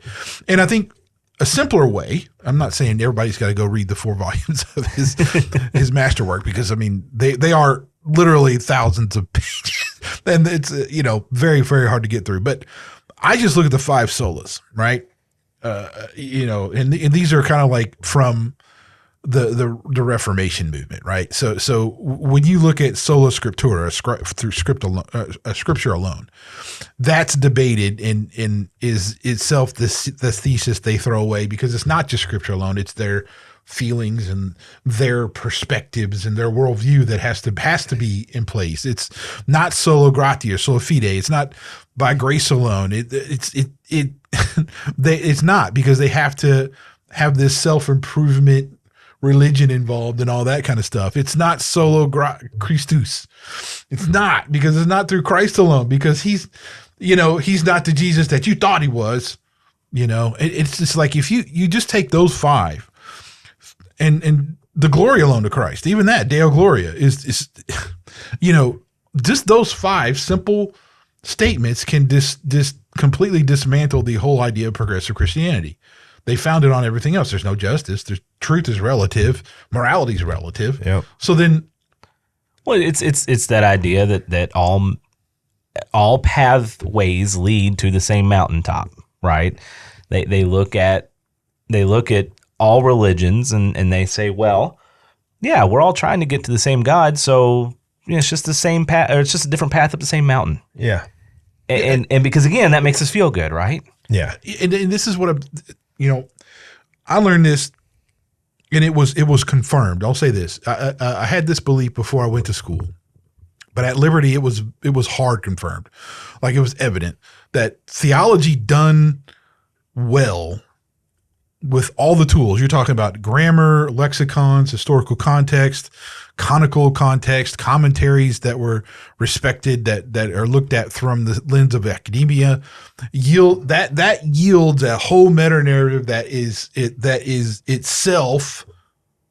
And I think a simpler way, I'm not saying everybody's got to go read the 4 volumes of his masterwork, because they are literally thousands of pages and it's, very, very hard to get through. But I just look at the 5 solas, right? And these are kind of like from the Reformation movement, right? So when you look at sola scriptura, through scripture alone, that's debated and is itself the thesis they throw away, because it's not just scripture alone; it's their feelings and their perspectives and their worldview that has to be in place. It's not sola gratia, sola fide. It's not by grace alone. It's not, because they have to have this self-improvement religion involved and all that kind of stuff. It's not solo Christus. It's not, because it's not through Christ alone, because he's not the Jesus that you thought he was. It's just like, if you just take those 5 and the glory alone to Christ, even that Deo Gloria is just those 5 simple statements can completely dismantle the whole idea of progressive Christianity. They found it on everything else. There's no justice. Truth is relative. Morality is relative. Yep. So then, well, it's that idea that all pathways lead to the same mountaintop, right? They look at all religions and they say, well, yeah, we're all trying to get to the same God, so it's just the same path, or it's just a different path up the same mountain. Yeah. And because again, that makes us feel good, right? Yeah. And this is what I learned this, and it was confirmed. I'll say this: I had this belief before I went to school, but at Liberty, it was hard confirmed. Like, it was evident that theology done well with all the tools you're talking about, grammar, lexicons, historical context, canonical context, commentaries that were respected, that are looked at from the lens of academia, yields a whole meta narrative that is itself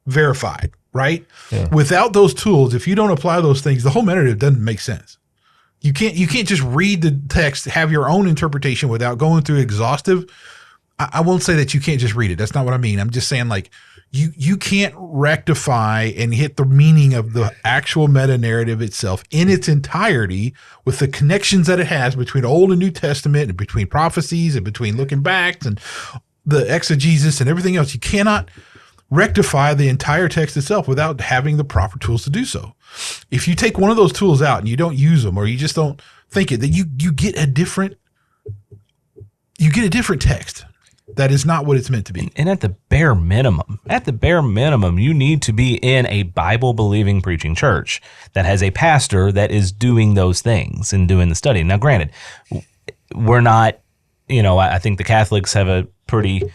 verified, right? Yeah. Without those tools, if you don't apply those things, the whole meta narrative doesn't make sense. You can't just read the text, have your own interpretation without going through exhaustive. I won't say that you can't just read it. That's not what I mean. I'm just saying, like, you can't rectify and hit the meaning of the actual meta narrative itself in its entirety with the connections that it has between Old and New Testament and between prophecies and between looking back and the exegesis and everything else. You cannot rectify the entire text itself without having the proper tools to do so. If you take one of those tools out and you don't use them, or you just don't think it, that you get a different text. That is not what it's meant to be. And at the bare minimum, you need to be in a Bible-believing preaching church that has a pastor that is doing those things and doing the study. Now, granted, we're not, I think the Catholics have a pretty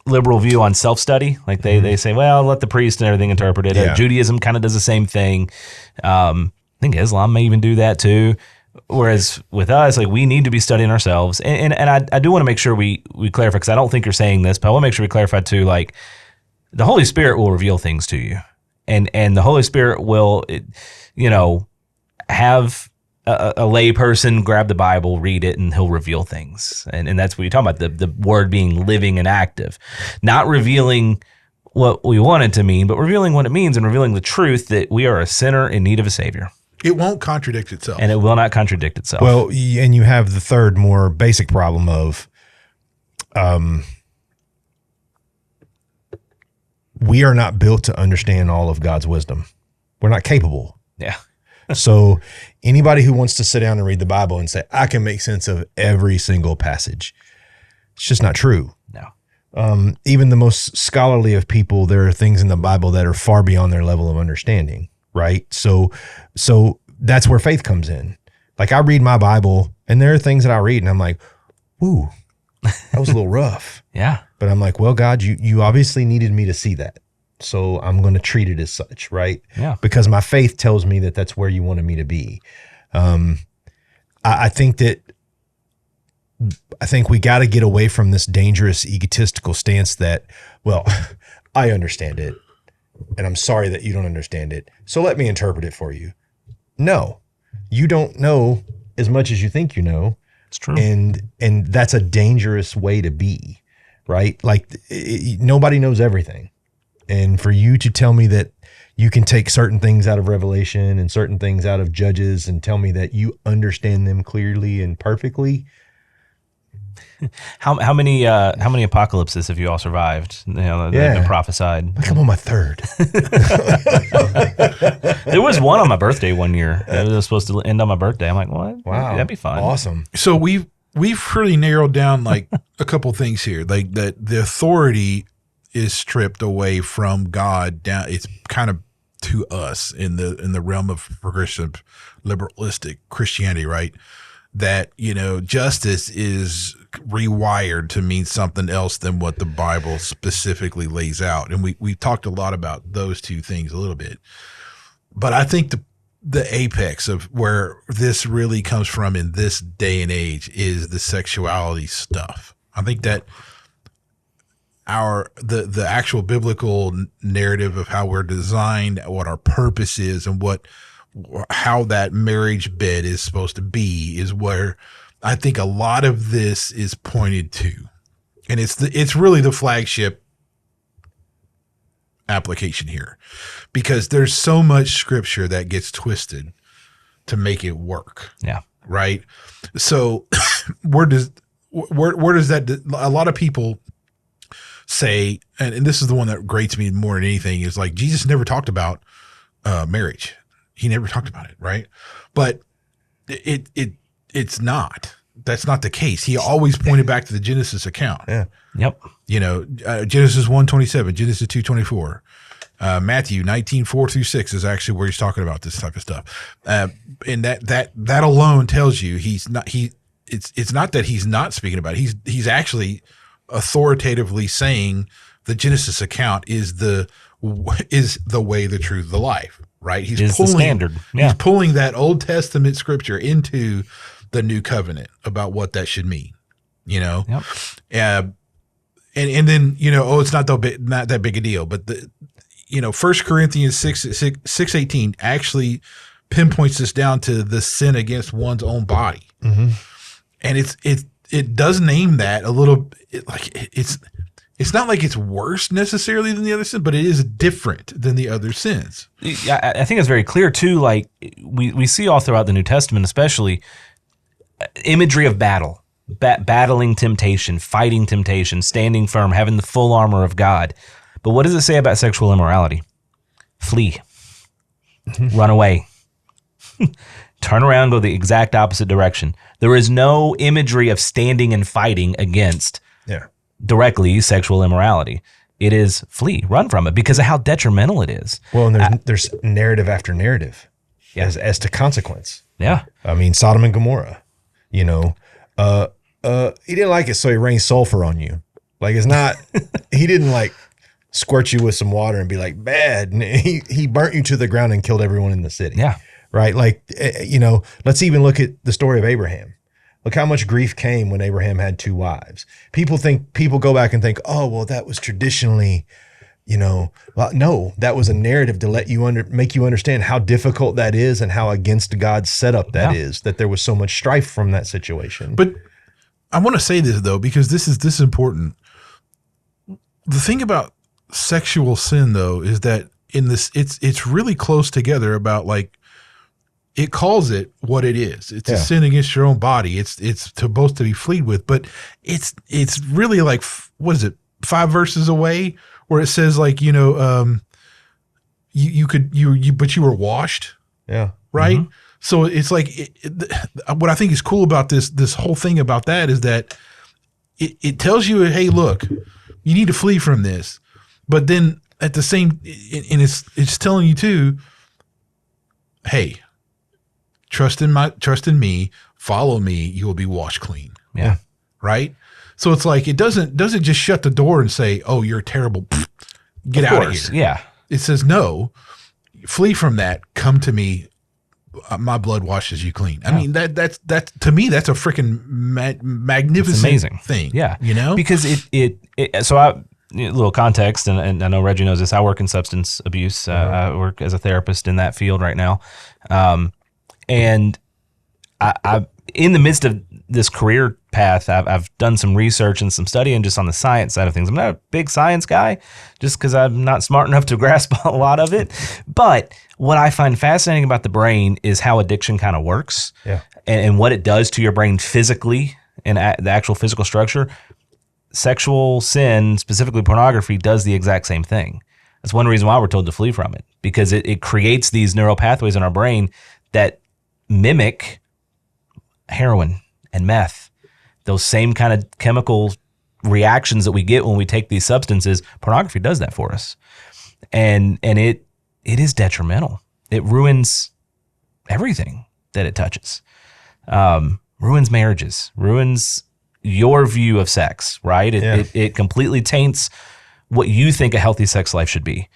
liberal view on self-study. Like they say, well, let the priest and everything interpret it. Yeah. Judaism kind of does the same thing. I think Islam may even do that too. Whereas with us, like, we need to be studying ourselves. And I do want to make sure we clarify, because I don't think you're saying this, but I want to make sure we clarify too, like, the Holy Spirit will reveal things to you. And the Holy Spirit will, have a lay person grab the Bible, read it, and he'll reveal things. And that's what you're talking about, the word being living and active. Not revealing what we want it to mean, but revealing what it means and revealing the truth that we are a sinner in need of a Savior. It won't contradict itself. And it will not contradict itself. Well, and you have the third, more basic problem of we are not built to understand all of God's wisdom. We're not capable. Yeah. So anybody who wants to sit down and read the Bible and say, I can make sense of every single passage, it's just not true. No. Even the most scholarly of people, there are things in the Bible that are far beyond their level of understanding, right? So that's where faith comes in. Like I read my Bible and there are things that I read and I'm like, woo, that was a little rough. Yeah. But I'm like, well, God, you obviously needed me to see that. So I'm going to treat it as such, right? Yeah. Because my faith tells me that that's where you wanted me to be. I think we got to get away from this dangerous egotistical stance that, well, I understand it, and I'm sorry that you don't understand it. So let me interpret it for you. No, you don't know as much as you think you know. It's true. And that's a dangerous way to be, right? Like nobody knows everything. And for you to tell me that you can take certain things out of Revelation and certain things out of Judges and tell me that you understand them clearly and perfectly. How many apocalypses have you all survived? You know, that have been prophesied. Like I'm on my third. There was one on my birthday one year. It was supposed to end on my birthday. I'm like, what? Wow. That'd be fun. Awesome. So we've really narrowed down like a couple things here, like that the authority is stripped away from God down. It's kind of to us in the realm of progressive liberalistic Christianity, right? That, you know, justice is rewired to mean something else than what the Bible specifically lays out. And we talked a lot about those two things a little bit. But I think the apex of where this really comes from in this day and age is the sexuality stuff. I think that the actual biblical narrative of how we're designed, what our purpose is, and how that marriage bed is supposed to be is where I think a lot of this is pointed to. And it's really the flagship application here, because there's so much scripture that gets twisted to make it work. Yeah. Right. So where does that, a lot of people say, and this is the one that grates me more than anything, is like Jesus never talked about marriage. He never talked about it, right? But it's not. That's not the case. He always pointed back to the Genesis account. Yeah. Yep. You know, Genesis 1:27, Genesis 2:24, Matthew 19:4-6 is actually where he's talking about this type of stuff. And that alone tells you it's not that he's not speaking about it. He's actually authoritatively saying the Genesis account is the way, the truth, the life, right? He's pulling the standard. Yeah. He's pulling that Old Testament scripture into the new covenant about what that should mean, you know? Yep. And then, you know, it's not that big a deal, but 1 Corinthians 6:18 actually pinpoints this down to the sin against one's own body. Mm-hmm. And it does name that a little, it's not like it's worse necessarily than the other sin, but it is different than the other sins. I think it's very clear too. Like we see all throughout the New Testament, especially imagery of battle, battling temptation, fighting temptation, standing firm, having the full armor of God. But what does it say about sexual immorality? Flee, run away, turn around, go the exact opposite direction. There is no imagery of standing and fighting against directly sexual immorality. It is flee, run from it because of how detrimental it is. Well, and there's narrative after narrative as to consequence. Yeah. I mean, Sodom and Gomorrah, you know, he didn't like it, so he rained sulfur on you. Like, it's not, he didn't like squirt you with some water and be like, bad. And he burnt you to the ground and killed everyone in the city. Yeah. Right. Like, you know, let's even look at the story of Abraham. Look how much grief came when Abraham had 2 wives. People go back and think, oh, well, that was traditionally well, no, that was a narrative to let you make you understand how difficult that is and how against God's setup that is, that there was so much strife from that situation. But I want to say this though, because this is important. The thing about sexual sin though is that in this, it's really close together about like, it calls it what it is. It's a sin against your own body. It's supposed to be fled with, but it's really like, what is it? 5 verses away where it says like, but you were washed. Yeah. Right. Mm-hmm. So it's like, what I think is cool about this whole thing about that is that it tells you, hey, look, you need to flee from this. But then at the same, and it's telling you too, hey, trust in me, follow me, you will be washed clean. Yeah. Right. So it's like, it doesn't just shut the door and say, oh, you're terrible. Get out of here. Yeah. It says, no, flee from that. Come to me. My blood washes you clean. I mean, that's to me, that's a freaking magnificent thing. Yeah. Because so a little context, and I know Reggie knows this. I work in substance abuse. I work as a therapist in that field right now. And I in the midst of this career path, I've done some research and some studying just on the science side of things. I'm not a big science guy just because I'm not smart enough to grasp a lot of it. But what I find fascinating about the brain is how addiction kind of works and what it does to your brain physically and the actual physical structure. Sexual sin, specifically pornography, does the exact same thing. That's one reason why we're told to flee from it, because it creates these neural pathways in our brain that mimic heroin and meth, those same kind of chemical reactions that we get when we take these substances. Pornography does that for us. And it is detrimental. It ruins everything that it touches. Ruins marriages, ruins your view of sex, right? It completely taints what you think a healthy sex life should be.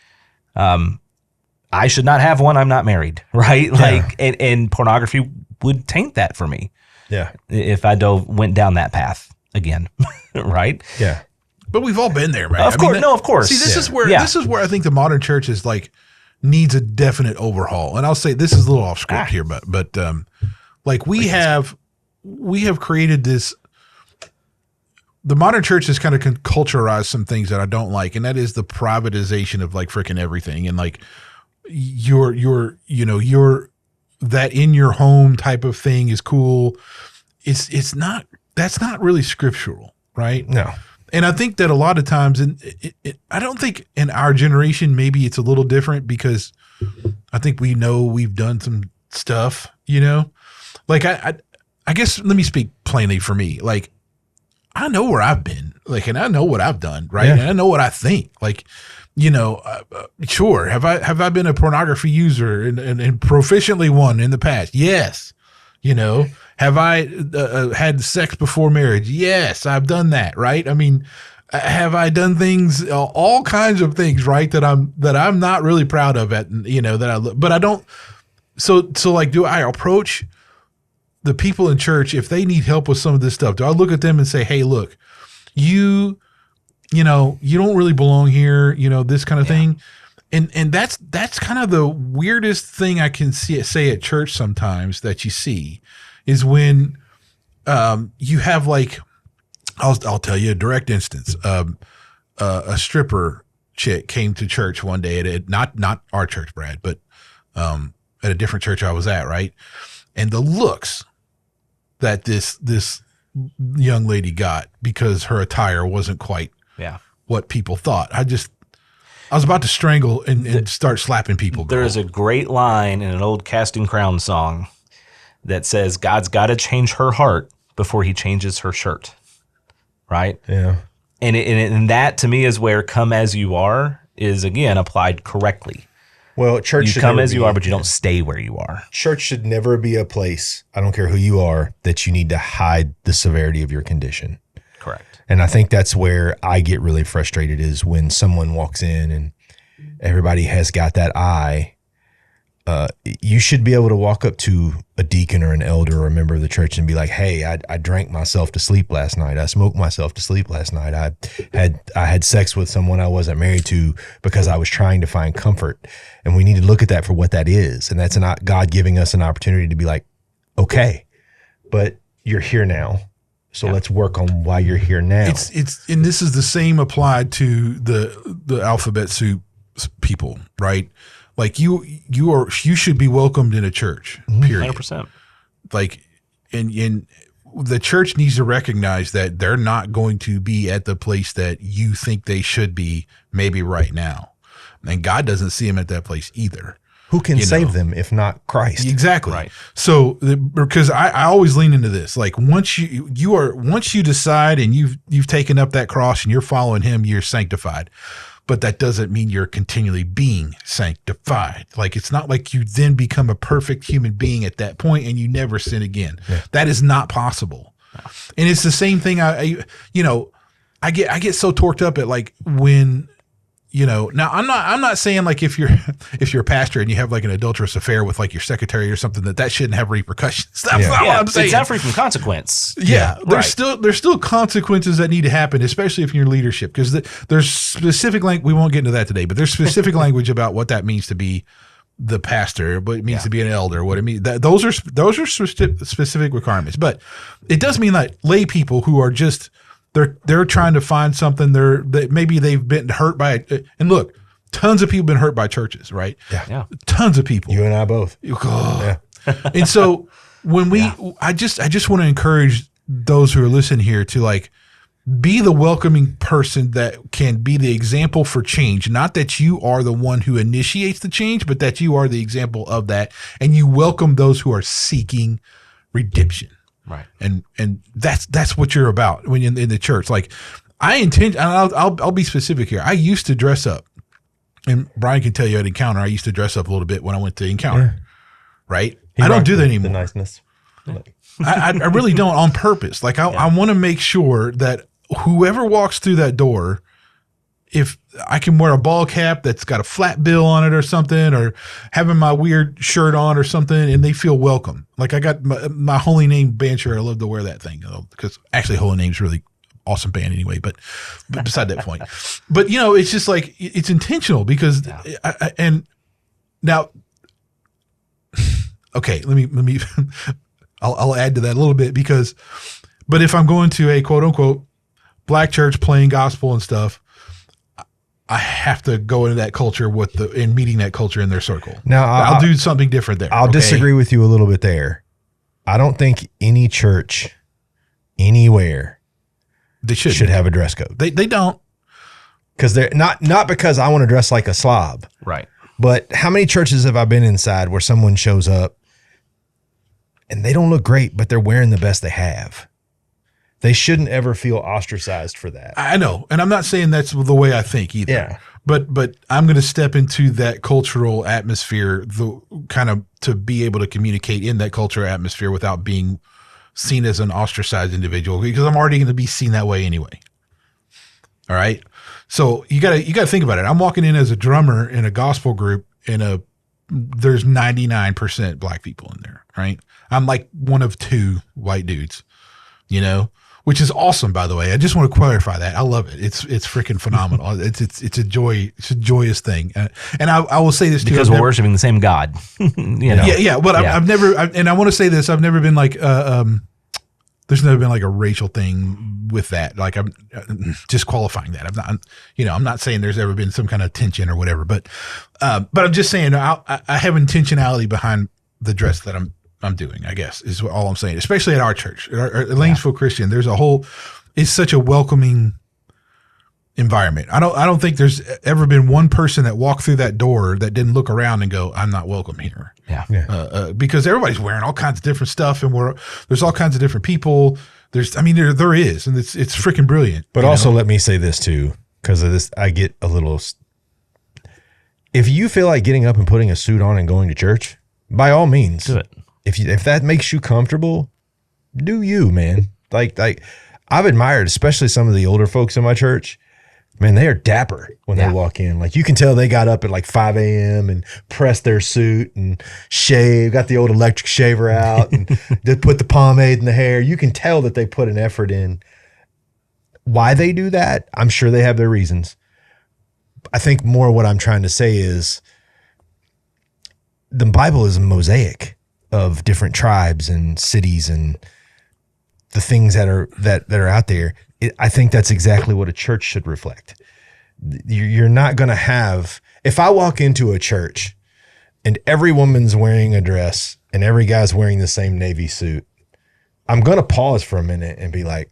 I should not have one. I'm not married, right? Like, and pornography would taint that for me. Yeah. If I went down that path again, right? Yeah. But we've all been there, man. Of course. See, this is where I think the modern church is like needs a definite overhaul. And I'll say this is a little off script here, but like we have created this. The modern church has kind of culturized some things that I don't like, and that is the privatization of like freaking everything, and like your that in your home type of thing is cool. It's not. That's not really scriptural, right? No. And I think that a lot of times, I don't think in our generation, maybe it's a little different because I think we know we've done some stuff, like I guess let me speak plainly for me. Like I know where I've been, like, and I know what I've done. Right. Yeah. And I know what I think, like, sure. Have I been a pornography user and proficiently one in the past? Yes. Have I had sex before marriage? Yes, I've done that, right? I mean, have I done things, all kinds of things, right? That I'm not really proud of but I don't. So like, do I approach the people in church if they need help with some of this stuff? Do I look at them and say, hey, look, you don't really belong here, this kind of thing. And that's kind of the weirdest thing I can say at church sometimes that you see is when you have like, I'll tell you a direct instance. A stripper chick came to church one day at not our church, Brad, but at a different church I was at, right? And the looks that this young lady got because her attire wasn't quite what people thought. I was about to strangle and start slapping people. There is a great line in an old Casting Crowns song that says, God's got to change her heart before he changes her shirt. Right? Yeah. And that to me is where come as you are is, again, applied correctly. Well, church you come as you are, but you don't stay where you are. Church should never be a place, I don't care who you are, that you need to hide the severity of your condition. Correct. And I think that's where I get really frustrated is when someone walks in and everybody has got that eye you should be able to walk up to a deacon or an elder or a member of the church and be like, hey, I drank myself to sleep last night. I smoked myself to sleep last night. I had sex with someone I wasn't married to because I was trying to find comfort. And we need to look at that for what that is. And that's not God giving us an opportunity to be like, okay, but you're here now. So let's work on why you're here now. And this is the same applied to the alphabet soup people, right? Like you should be welcomed in a church, period. 100%. Like, and the church needs to recognize that they're not going to be at the place that you think they should be maybe right now. And God doesn't see them at that place either. Who can save them if not Christ? Exactly. Right. So, because I always lean into this, like once you decide and you've taken up that cross and you're following him, you're sanctified. But that doesn't mean you're continually being sanctified. Like, it's not like you then become a perfect human being at that point and you never sin again. Yeah. That is not possible. No. And it's the same thing. I get so torqued up at like when, now I'm not saying like if you're a pastor and you have like an adulterous affair with like your secretary or something that shouldn't have repercussions. That's not what I'm saying. It's not free from consequence. Yeah, there's still consequences that need to happen, especially if you're in leadership, because there's specific we won't get into that today, but there's specific language about what that means to be the pastor, what it means to be an elder, what it means. Those are specific requirements, but it does mean that lay people who are just they're trying to find something. Maybe they've been hurt by it. And look, tons of people have been hurt by churches, right? Yeah. Tons of people. You and I both. Oh. Yeah. And so when I just want to encourage those who are listening here to like be the welcoming person that can be the example for change. Not that you are the one who initiates the change, but that you are the example of that. And you welcome those who are seeking redemption. Right. And that's what you're about when you're in the church. Like I'll be specific here. I used to dress up, and Brian can tell you at Encounter, I used to dress up a little bit when I went to Encounter, right? I don't do that anymore. The niceness. I really don't on purpose. Like I want to make sure that whoever walks through that door, if I can wear a ball cap that's got a flat bill on it or something, or having my weird shirt on or something, and they feel welcome. Like I got my Holy Name band shirt. I love to wear that thing because actually Holy Name's really awesome band anyway, but beside that point. But it's just like, it's intentional because, and now, okay, let me, I'll add to that a little bit but if I'm going to a quote unquote black church playing gospel and stuff, I have to go into that culture and meeting that culture in their circle. Now I'll do something different there. I'll disagree with you a little bit there. I don't think any church anywhere should have a dress code. They don't. Because they're not because I want to dress like a slob. Right. But how many churches have I been inside where someone shows up and they don't look great, but they're wearing the best they have? They shouldn't ever feel ostracized for that. I know. And I'm not saying that's the way I think either. Yeah. But I'm going to step into that cultural atmosphere, to be able to communicate in that cultural atmosphere without being seen as an ostracized individual, because I'm already going to be seen that way anyway. All right. So you got to think about it. I'm walking in as a drummer in a gospel group there's 99% black people in there, right? I'm like one of two white dudes, which is awesome, by the way. I just want to clarify that. I love it. It's freaking phenomenal. It's a joy. It's a joyous thing. And I will say this too, because we're worshiping the same God. Yeah. But I've never, and I want to say this. I've never been like, there's never been like a racial thing with that. Like I'm just qualifying that. I'm not saying there's ever been some kind of tension or whatever, but I'm just saying I have intentionality behind the dress that I'm doing, I guess, is all I'm saying, especially at our church, at Lanesville Christian. It's such a welcoming environment. I don't think there's ever been one person that walked through that door that didn't look around and go, I'm not welcome here. Yeah. Because everybody's wearing all kinds of different stuff, and there's all kinds of different people. There is, and it's freaking brilliant. But also let me say this too, because of this, I get a little, if you feel like getting up and putting a suit on and going to church, by all means, do it. If that makes you comfortable, do you, man. Like I've admired, especially some of the older folks in my church. Man, they are dapper when they walk in. Like, you can tell they got up at like 5 a.m. and pressed their suit and shave, got the old electric shaver out and they put the pomade in the hair. You can tell that they put an effort in. Why they do that, I'm sure they have their reasons. I think more what I'm trying to say is the Bible is a mosaic of different tribes and cities and the things that are out there. I think that's exactly what a church should reflect. You're not going to have, if I walk into a church and every woman's wearing a dress and every guy's wearing the same navy suit, I'm going to pause for a minute and be like,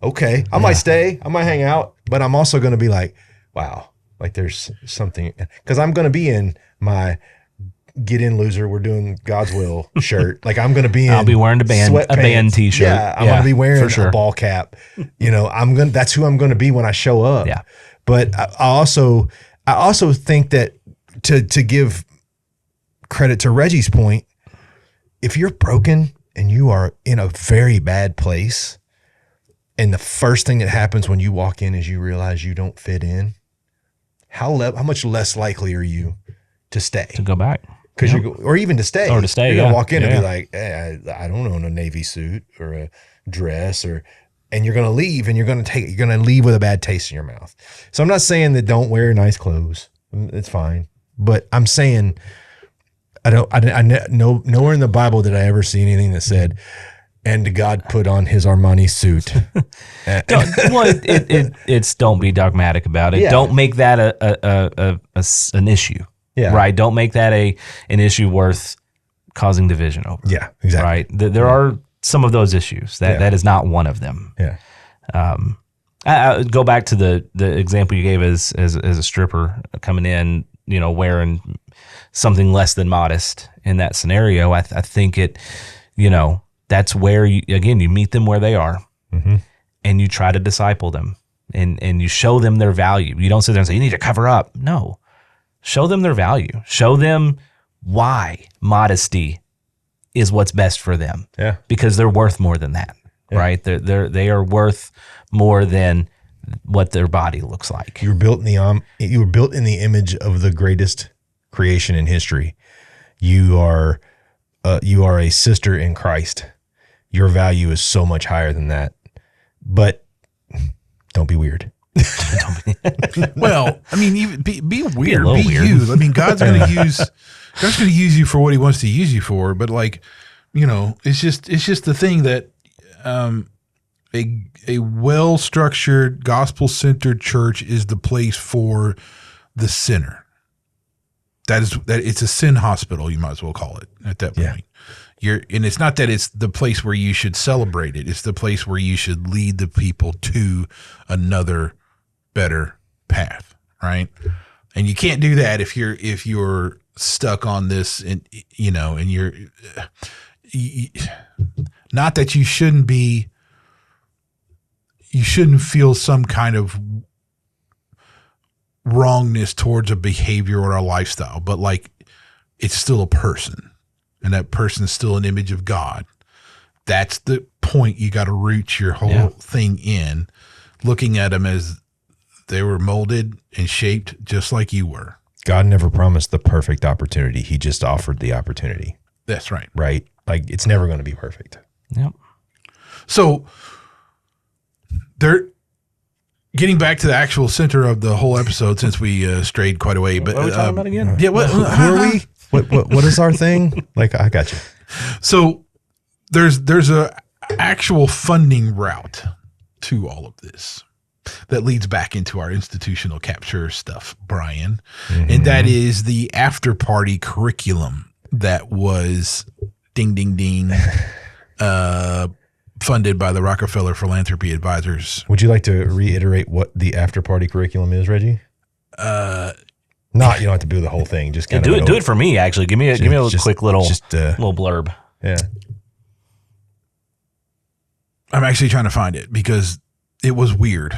okay, I might stay, I might hang out, but I'm also going to be like, wow, like there's something, because I'm going to be in my get in loser, we're doing God's will shirt. Like I'm going to be in, I'll be wearing a band t-shirt. Yeah, I'm going to be wearing a ball cap. You know, that's who I'm going to be when I show up. Yeah. But I also think that to give credit to Reggie's point, if you're broken and you are in a very bad place, and the first thing that happens when you walk in is you realize you don't fit in, how much less likely are you to stay? To go back. Or even to stay. Or to stay, You're going to walk in and be like, hey, I don't own a navy suit or a dress, and you're going to leave and you're going to leave with a bad taste in your mouth. So I'm not saying that don't wear nice clothes. It's fine. But I'm saying nowhere in the Bible did I ever see anything that said, and God put on his Armani suit. It's don't be dogmatic about it. Yeah. Don't make that an issue. Yeah. Right. Don't make that an issue worth causing division over. Yeah, exactly. Right. There are some of those issues. That is not one of them. Yeah. I go back to the example you gave as a stripper coming in, you know, wearing something less than modest in that scenario. I think it, you know, that's where you meet them where they are, and you try to disciple them and you show them their value. You don't sit there and say, you need to cover up. No. Show them their value. Show them why modesty is what's best for them. Yeah. Because they're worth more than that, right? They are worth more than what their body looks like. You were built in the image of the greatest creation in history. You are a sister in Christ. Your value is so much higher than that. But don't be weird. Well, I mean, even be weird, be weird. you. I mean, God's going to use you for what He wants to use you for. But like, you know, it's just the thing that a well structured, gospel centered church is the place for the sinner. That it's a sin hospital. You might as well call it at that point. And it's not that it's the place where you should celebrate it. It's the place where you should lead the people to another better path, right? And you can't do that if you're stuck on this, and you know, and you're not that you shouldn't feel some kind of wrongness towards a behavior or a lifestyle, but like it's still a person, and that person is still an image of God. That's the point you got to root your whole thing in, looking at them as they were molded and shaped just like you were. God never promised the perfect opportunity. He just offered the opportunity. That's right. Right? Like, it's never going to be perfect. Yep. So they're getting back to the actual center of the whole episode, since we strayed quite away. But what are we talking about again? Yeah. Who are we? What is our thing? Like, I got you. So there's a actual funding route to all of this that leads back into our institutional capture stuff, Brian. And that is the after party curriculum that was ding, ding, ding, funded by the Rockefeller Philanthropy Advisors. Would you like to reiterate what the after party curriculum is, Reggie? You don't have to do the whole thing. Just kind of do it for me. Actually, give me a quick little blurb. Yeah. I'm actually trying to find it because it was weird.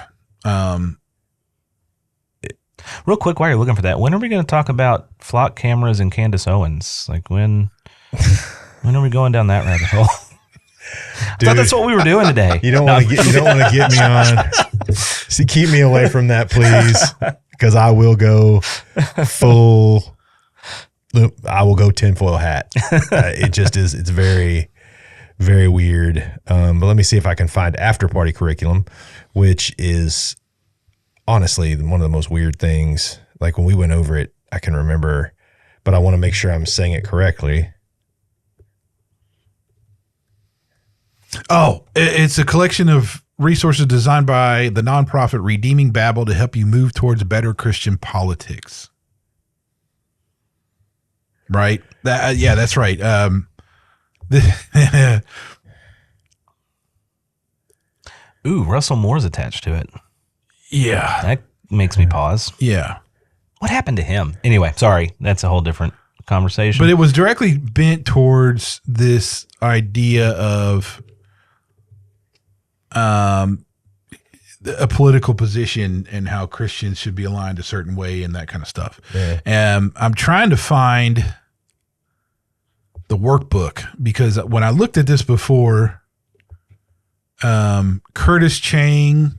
Real quick, while you're looking for that, when are we going to talk about flock cameras and Candace Owens? Like when are we going down that rabbit hole? thought that's what we were doing today. You don't want to get me on. See, keep me away from that, please, because I will go full. I will go tinfoil hat. It just is. It's very, very weird. But let me see if I can find after party curriculum, which is honestly one of the most weird things. Like when we went over it, I can remember, but I want to make sure I'm saying it correctly. Oh, it's a collection of resources designed by the nonprofit Redeeming Babel to help you move towards better Christian politics. Right? Yeah, that's right. Ooh, Russell Moore's attached to it. Yeah. That makes me pause. Yeah. What happened to him? Anyway, sorry. That's a whole different conversation. But it was directly bent towards this idea of a political position and how Christians should be aligned a certain way and that kind of stuff. Yeah. I'm trying to find the workbook because when I looked at this before, Curtis Chang,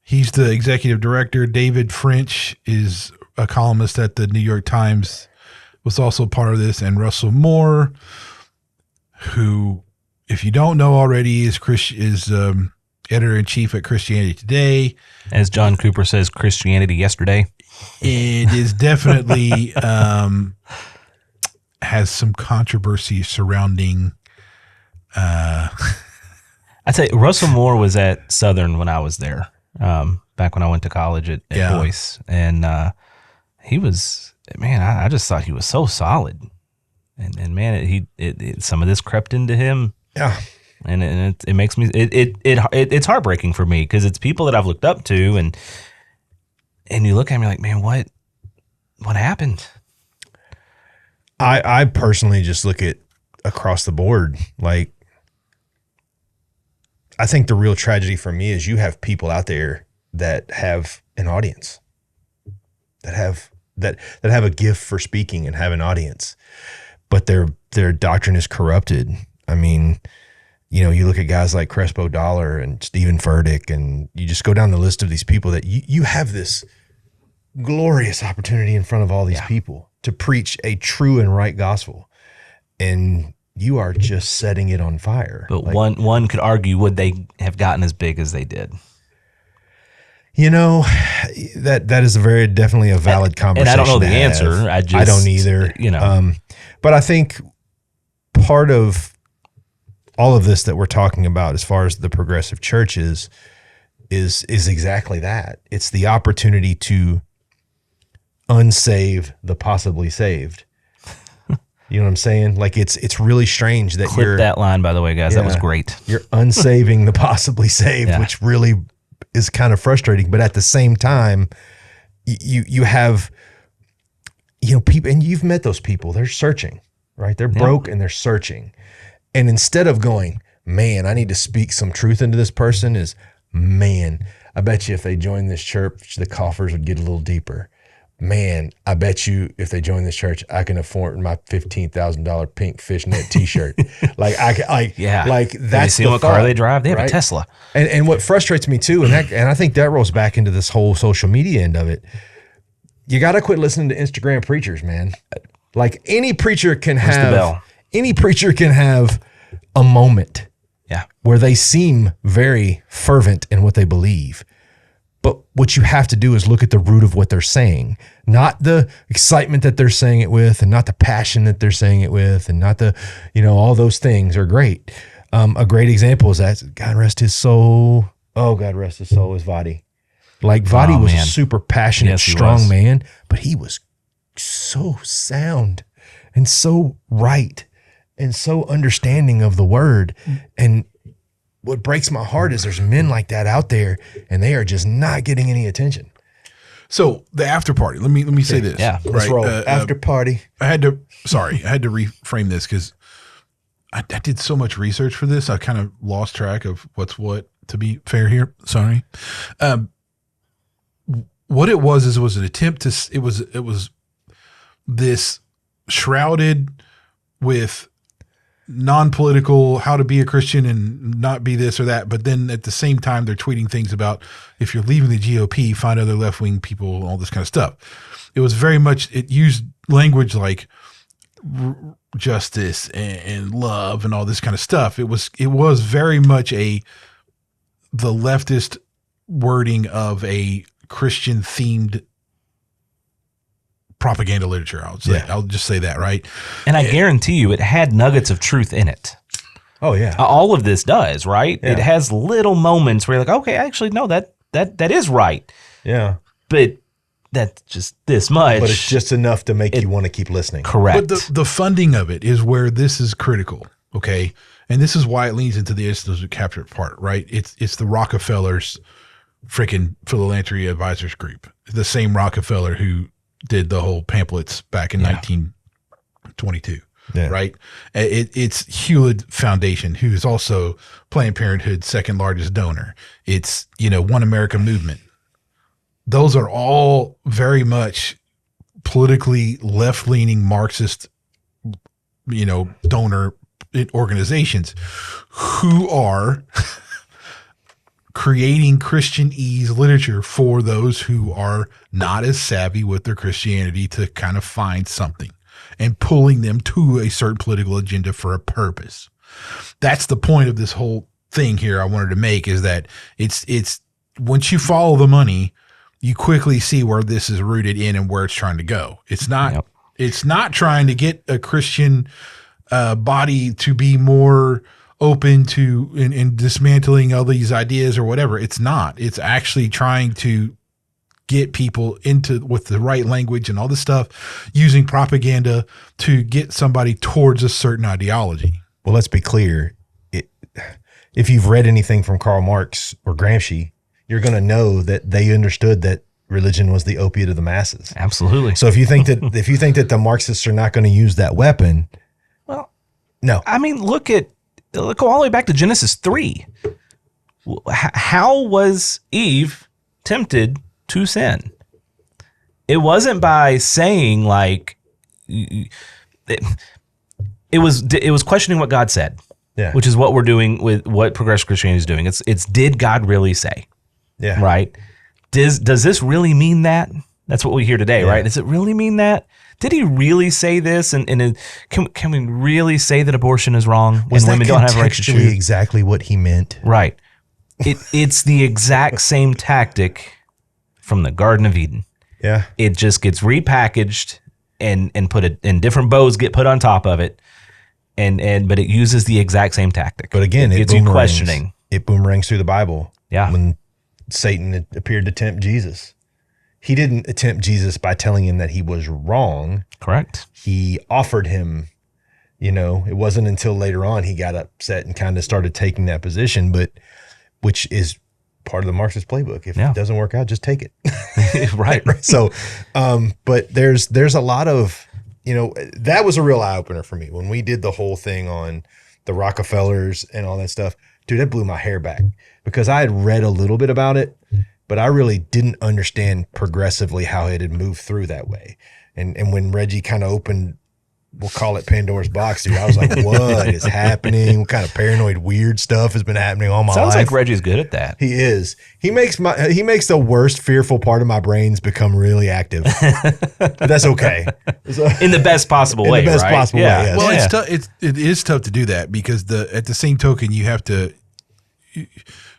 he's the executive director. David French is a columnist at the New York Times, was also part of this, and Russell Moore, who, if you don't know already, is editor-in-chief at Christianity Today. As John Cooper says, Christianity yesterday. It is definitely has some controversy surrounding. I'd say Russell Moore was at Southern when I was there, back when I went to college at Boyce, and he was, man, I just thought he was so solid, and man, some of this crept into him. Yeah. And it makes me it's heartbreaking for me because it's people that I've looked up to, and you look at me like, man, what happened? I personally just look at across the board. Like, I think the real tragedy for me is you have people out there that have an audience, that have a gift for speaking and have an audience, but their doctrine is corrupted. I mean, you know, you look at guys like Crespo Dollar and Stephen Furtick, and you just go down the list of these people that you have this glorious opportunity in front of all these people to preach a true and right gospel, and you are just setting it on fire. But like, one could argue, would they have gotten as big as they did? You know, that is definitely a valid conversation. And I don't know the answer. I don't either. You know, but I think part of all of this that we're talking about, as far as the progressive church is exactly that. It's the opportunity to unsave the possibly saved. You know what I'm saying? Like it's really strange that Clip that line, by the way, guys. That was great. You're unsaving the possibly saved, which really is kind of frustrating. But at the same time, you have, you know, people, and you've met those people. They're searching, right? They're broke and they're searching. And instead of going, man, I need to speak some truth into this person, is, man, I bet you if they join this church, the coffers would get a little deeper. Man, I bet you if they join this church, I can afford my $15,000 pink fishnet T-shirt. Like that's see what car they drive. They have a Tesla. And what frustrates me too, and I think that rolls back into this whole social media end of it. You got to quit listening to Instagram preachers, man. Like any preacher can have a moment, where they seem very fervent in what they believe. But what you have to do is look at the root of what they're saying, not the excitement that they're saying it with, and not the passion that they're saying it with, and not the, you know, all those things are great. A great example is that, God rest his soul. Oh, God rest his soul, is Vadi. Like Vadi was a super passionate, strong man, but he was so sound and so right and so understanding of the word. And what breaks my heart is there's men like that out there, and they are just not getting any attention. So the after party. Let me say this. Yeah, let's roll. After party. I had to reframe this because I did so much research for this. I kind of lost track of what's what. To be fair here, sorry. What it was an attempt to. It was this shrouded with non-political, how to be a Christian and not be this or that. But then at the same time, they're tweeting things about if you're leaving the GOP, find other left-wing people, all this kind of stuff. It was very much, it used language like justice and love and all this kind of stuff. It was very much the leftist wording of a Christian themed propaganda literature. I'll just say that, right? And I guarantee you it had nuggets of truth in it. Oh yeah. All of this does, right? Yeah. It has little moments where you're like, okay, actually, no, that is right. Yeah. But that's just this much. But it's just enough to make you want to keep listening. Correct. But the funding of it is where this is critical, okay? And this is why it leans into the instance of capture part, right? It's the Rockefellers freaking Philanthropy Advisors group, the same Rockefeller who did the whole pamphlets back in 1922, right? It's Hewlett Foundation, who's also Planned Parenthood's second largest donor. It's, One America Movement. Those are all very much politically left-leaning Marxist, donor organizations who are creating Christianese literature for those who are not as savvy with their Christianity to kind of find something and pulling them to a certain political agenda for a purpose. That's the point of this whole thing here I wanted to make, is that it's once you follow the money, you quickly see where this is rooted in and where it's trying to go. It's not trying to get a Christian body to be more open to and dismantling all these ideas or whatever. It's not. It's actually trying to get people into with the right language and all this stuff, using propaganda to get somebody towards a certain ideology. Well, let's be clear. If you've read anything from Karl Marx or Gramsci, you're going to know that they understood that religion was the opiate of the masses. Absolutely. So if you think that the Marxists are not going to use that weapon, well, no. I mean, go all the way back to Genesis 3. How was Eve tempted to sin? It wasn't by saying like it was questioning what God said. Yeah. Which is what we're doing with what progressive Christianity is doing. It's did God really say? Yeah. Right. Does this really mean that? That's what we hear today, right? Does it really mean that? Did he really say this? And can we really say that abortion is wrong when women don't have a right to choose? Exactly what he meant. Right. It's the exact same tactic from the Garden of Eden. Yeah. It just gets repackaged and put it in different bows, get put on top of it. But it uses the exact same tactic. But again, it's questioning. It boomerangs through the Bible. Yeah. When Satan appeared to tempt Jesus, he didn't tempt Jesus by telling him that he was wrong. Correct. He offered him, it wasn't until later on he got upset and kind of started taking that position, which is part of the Marxist playbook. If it doesn't work out, just take it. Right. So, but there's a lot of, that was a real eye opener for me when we did the whole thing on the Rockefellers and all that stuff. Dude, that blew my hair back because I had read a little bit about it, but I really didn't understand progressively how it had moved through that way. And when Reggie kind of opened, we'll call it Pandora's box, dude, I was like, what is happening? What kind of paranoid, weird stuff has been happening all my life? Sounds like Reggie's good at that. He is. He makes the worst fearful part of my brains become really active. But that's okay. In the best possible way, In the best right? possible way, yes. Well, it's tough. It is tough to do that because at the same token, you have to.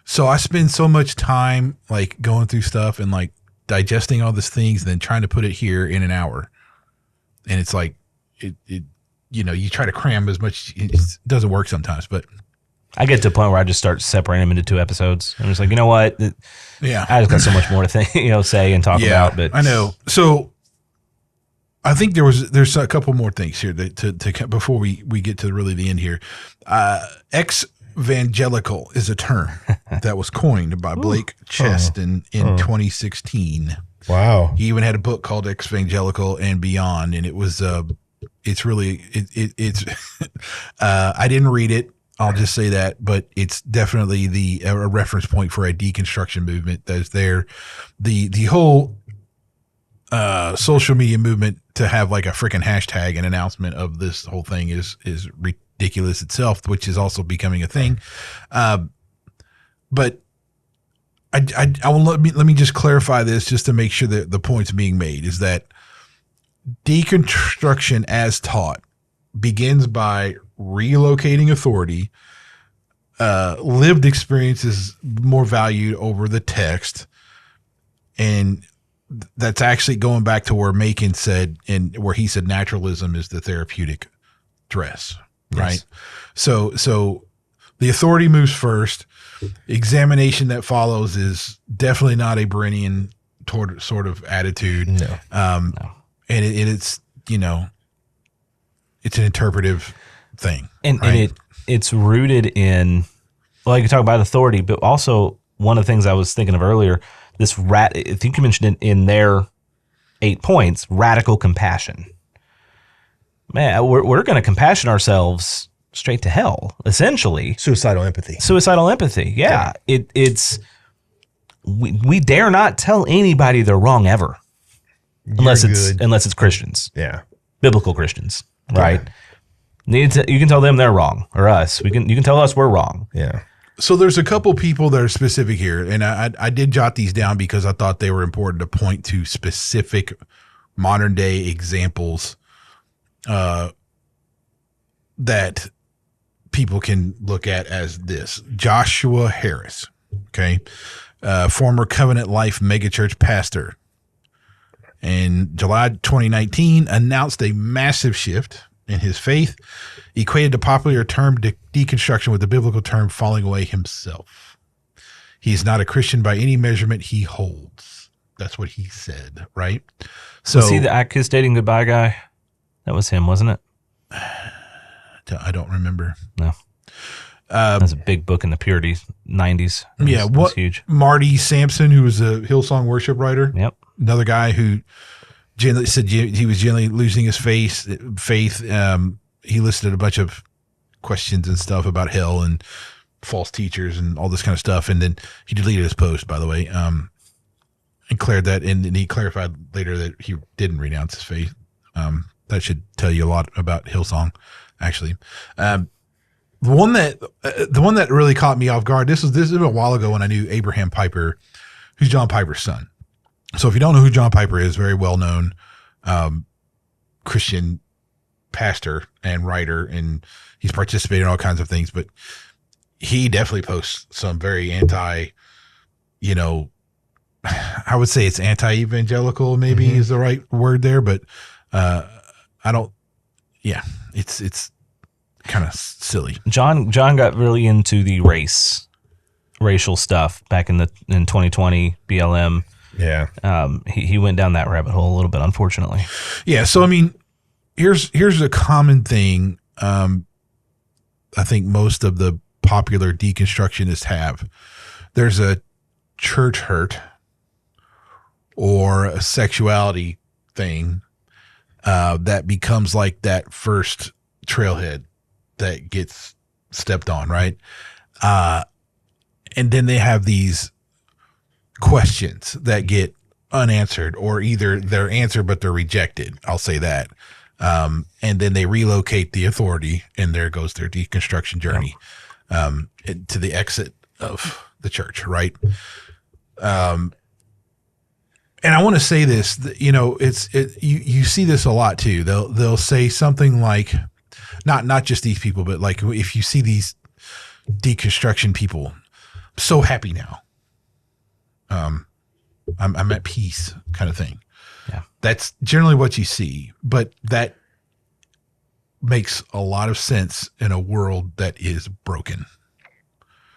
So I spend so much time like going through stuff and like digesting all these things, and then trying to put it here in an hour, and it's like you try to cram as much. It doesn't work sometimes, but I get to a point where I just start separating them into 2 episodes. I'm just like, you know what? Yeah, I just got so much more to think, say and talk about. But I know. So I think there's a couple more things here to before we get to really the end here. Evangelical is a term that was coined by Blake Cheston in 2016. Wow. He even had a book called Evangelical and Beyond, and it was it's really it's I didn't read it. I'll just say that, but it's definitely a reference point for a deconstruction movement that's there. The whole social media movement to have like a freaking hashtag and announcement of this whole thing is ridiculous itself, which is also becoming a thing. But I will let me just clarify this just to make sure that the point's being made is that deconstruction as taught begins by relocating authority. Lived experience is more valued over the text. And that's actually going back to where Machen said, and where he said naturalism is the therapeutic dress, right? Yes. So the authority moves first. Examination that follows is definitely not a Brennian sort of attitude. No. And it's, it's an interpretive thing. And, right? and it's rooted in, well, you can talk about authority, but also one of the things I was thinking of earlier, I think you mentioned it in their 8 points, radical compassion. Man, we're going to compassion ourselves straight to hell, essentially. Suicidal empathy. Yeah. We dare not tell anybody they're wrong ever. Unless it's Christians. Yeah. Biblical Christians, right? You can tell them they're wrong, or us. You can tell us we're wrong. Yeah. So there's a couple people that are specific here, and I did jot these down because I thought they were important to point to specific modern day examples that people can look at as this. Joshua Harris, okay, former Covenant Life megachurch pastor, in July 2019 announced a massive shift in his faith, equated the popular term deconstruction with the biblical term falling away himself. He is not a Christian by any measurement he holds. That's what he said, right? So, was he the I Kiss Dating Goodbye guy? That was him, wasn't it? I don't remember. No. That's a big book in the Purity 90s. It was huge. Marty Sampson, who was a Hillsong worship writer. Yep. Another guy who said he was generally losing his faith. He listed a bunch of questions and stuff about hell and false teachers and all this kind of stuff. And then he deleted his post, by the way, and declared that. And he clarified later that he didn't renounce his faith. That should tell you a lot about Hillsong, actually. The one that really caught me off guard. This is a while ago when I knew Abraham Piper, who's John Piper's son. So if you don't know who John Piper is, very well known Christian pastor and writer, and he's participated in all kinds of things, but he definitely posts some very I would say it's anti-evangelical maybe is the right word there, but it's kind of silly. John got really into the racial stuff back in 2020 BLM. Yeah. He went down that rabbit hole a little bit, unfortunately. Yeah. So, I mean, here's a common thing. I think most of the popular deconstructionists have. There's a church hurt or a sexuality thing that becomes like that first trailhead that gets stepped on, right? And then they have these questions that get unanswered, or either they're answered but they're rejected. I'll say that. And then they relocate the authority, and there goes their deconstruction journey to the exit of the church, right? And I want to say this, you see this a lot too. They'll say something like, not just these people, but like if you see these deconstruction people, I'm so happy now. I'm at peace, kind of thing. Yeah. That's generally what you see, but that makes a lot of sense in a world that is broken.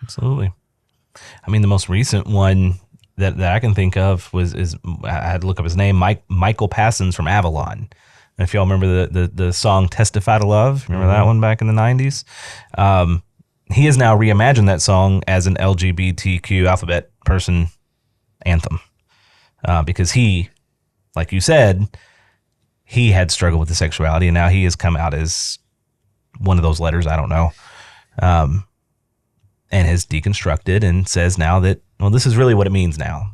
Absolutely. I mean, the most recent one that I can think of is I had to look up his name, Michael Passons from Avalon. And if y'all remember the song "Testify to Love," remember that one back in the 90s? He has now reimagined that song as an LGBTQ alphabet person anthem, because he, like you said, he had struggled with the sexuality, and now he has come out as one of those letters, I don't know, and has deconstructed and says now that, well, this is really what it means now.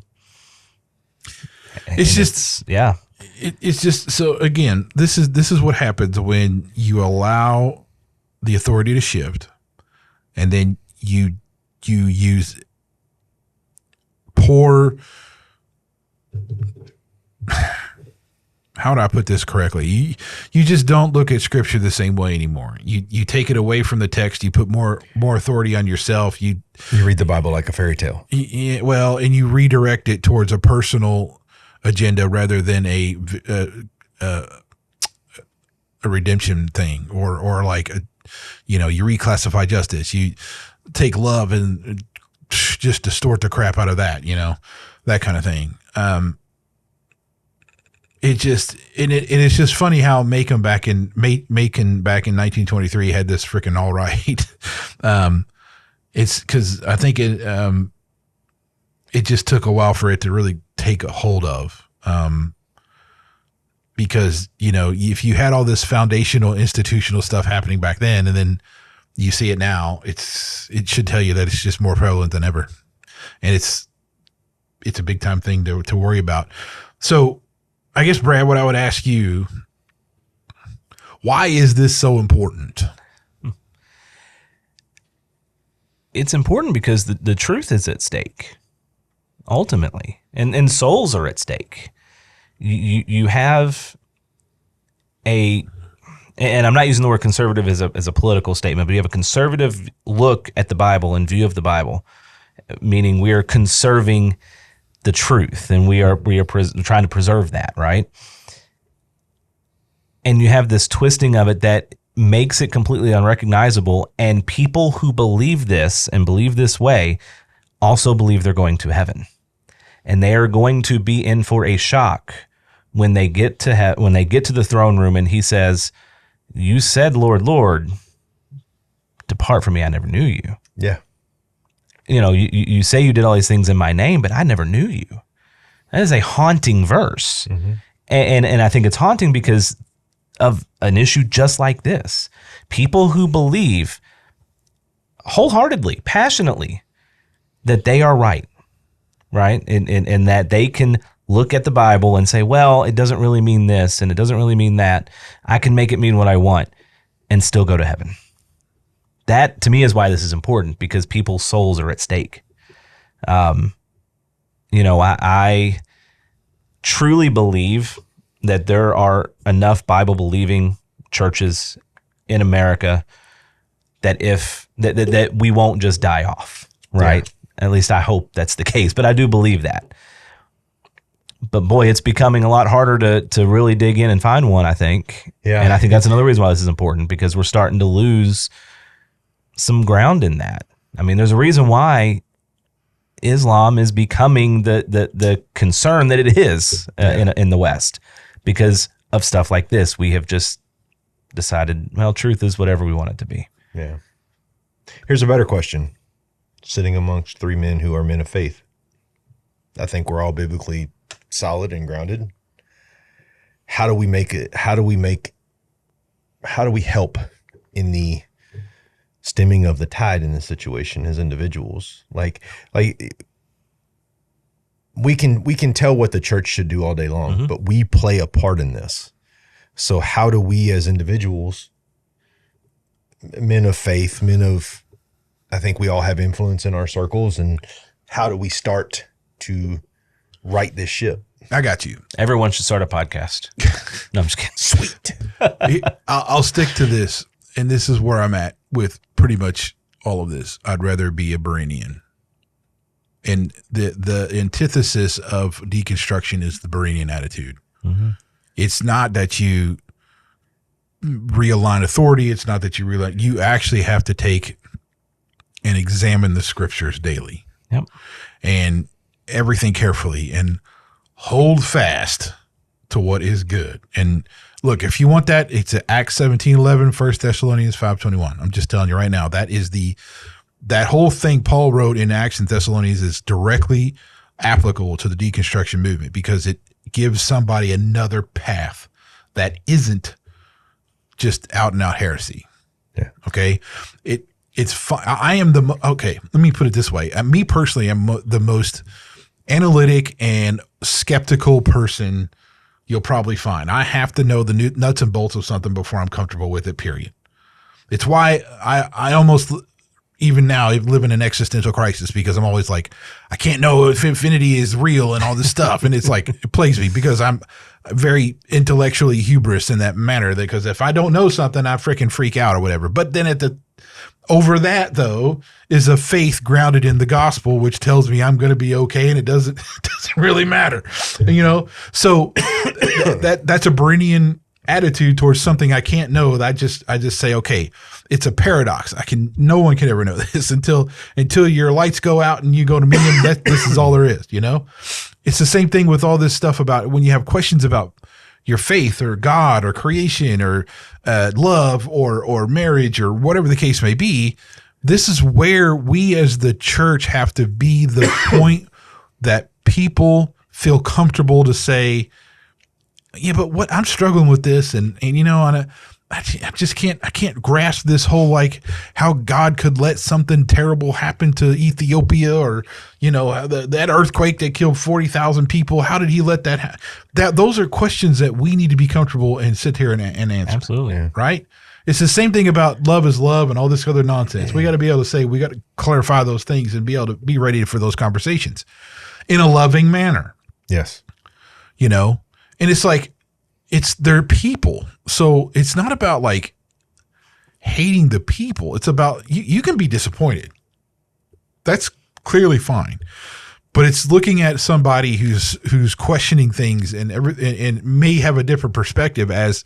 It's just so again, this is what happens when you allow the authority to shift, and then you use poor. How do I put this correctly? You just don't look at Scripture the same way anymore. You take it away from the text. You put more authority on yourself. You read the Bible like a fairy tale. Well, and you redirect it towards a personal agenda rather than a redemption thing, or like you reclassify justice. You take love and just distort the crap out of that. That kind of thing. It's just funny how Machen back in 1923 had this freaking all right. It's because I think it just took a while for it to really take a hold of. Because if you had all this foundational institutional stuff happening back then, and then you see it now, it should tell you that it's just more prevalent than ever, and it's a big time thing to worry about. So, I guess, Brad, what I would ask you, why is this so important? It's important because the truth is at stake, ultimately, and souls are at stake. You have and I'm not using the word conservative as a political statement, but you have a conservative look at the Bible and view of the Bible, meaning we are conserving the truth, and we are trying to preserve that, right? And you have this twisting of it that makes it completely unrecognizable, and people who believe this and believe this way also believe they're going to heaven, and they are going to be in for a shock when they get to the throne room, and he says, "You said, Lord, Lord, depart from me, I never knew you." Yeah. You say you did all these things in my name, but I never knew you. That is a haunting verse. Mm-hmm. And I think it's haunting because of an issue just like this. People who believe wholeheartedly, passionately, that they are right? And that they can look at the Bible and say, well, it doesn't really mean this, and it doesn't really mean that. I can make it mean what I want and still go to heaven. That, to me, is why this is important, because people's souls are at stake. I truly believe that there are enough Bible-believing churches in America that that we won't just die off, right? Yeah. At least I hope that's the case, but I do believe that. But boy, it's becoming a lot harder to really dig in and find one, I think. Yeah. And I think that's another reason why this is important, because we're starting to lose some ground in that. I mean, there's a reason why Islam is becoming the concern that it is in the West, because of stuff like this. We have just decided, well, truth is whatever we want it to be. Yeah. Here's a better question. Sitting amongst three men who are men of faith, I think we're all biblically solid and grounded. How do we help in the stemming of the tide in this situation as individuals? Like we can tell what the church should do all day long, mm-hmm. but we play a part in this. So how do we as individuals, men of faith, I think we all have influence in our circles, and how do we start to right this ship? I got you. Everyone should start a podcast. No, I'm just kidding. Sweet. I'll stick to this, and this is where I'm at with pretty much all of this. I'd rather be a Barinian. And the antithesis of deconstruction is the Barinian attitude. Mm-hmm. It's not that you realign authority. It's not that you actually have to take and examine the scriptures daily. Yep. And everything carefully, and hold fast to what is good. And look, if you want that, it's at Acts 17:11, 1 Thessalonians 5:21. I'm just telling you right now, that is that whole thing Paul wrote in Acts and Thessalonians is directly applicable to the deconstruction movement, because it gives somebody another path that isn't just out and out heresy. Yeah. Okay. It's fun. I am okay. Let me put it this way. Me personally, I'm the most analytic and skeptical person you'll probably find. I have to know the nuts and bolts of something before I'm comfortable with it, period. It's why I almost even now live in an existential crisis, because I'm always like, I can't know if infinity is real and all this stuff. And it's like, it plagues me because I'm very intellectually hubris in that manner, because if I don't know something, I freaking freak out or whatever. But then over that, though, is a faith grounded in the gospel, which tells me I'm going to be okay, and it doesn't really matter, So that's a Bernian attitude towards something I can't know. That I just say, okay, it's a paradox. No one can ever know this until your lights go out and you go to meet him. This is all there is. It's the same thing with all this stuff about when you have questions about your faith or God or creation or love or marriage or whatever the case may be. This is where we as the church have to be the point that people feel comfortable to say, yeah, but what I'm struggling with this, and I just can't grasp this whole, like, how God could let something terrible happen to Ethiopia, or that earthquake that killed 40,000 people. How did he let that happen? Those are questions that we need to be comfortable and sit here and answer. Absolutely, right? It's the same thing about love is love and all this other nonsense. We got to be able to say, we got to clarify those things and be able to be ready for those conversations in a loving manner. Yes. And it's like, it's their people. So it's not about like hating the people. It's about, you can be disappointed. That's clearly fine. But it's looking at somebody who's questioning things and may have a different perspective as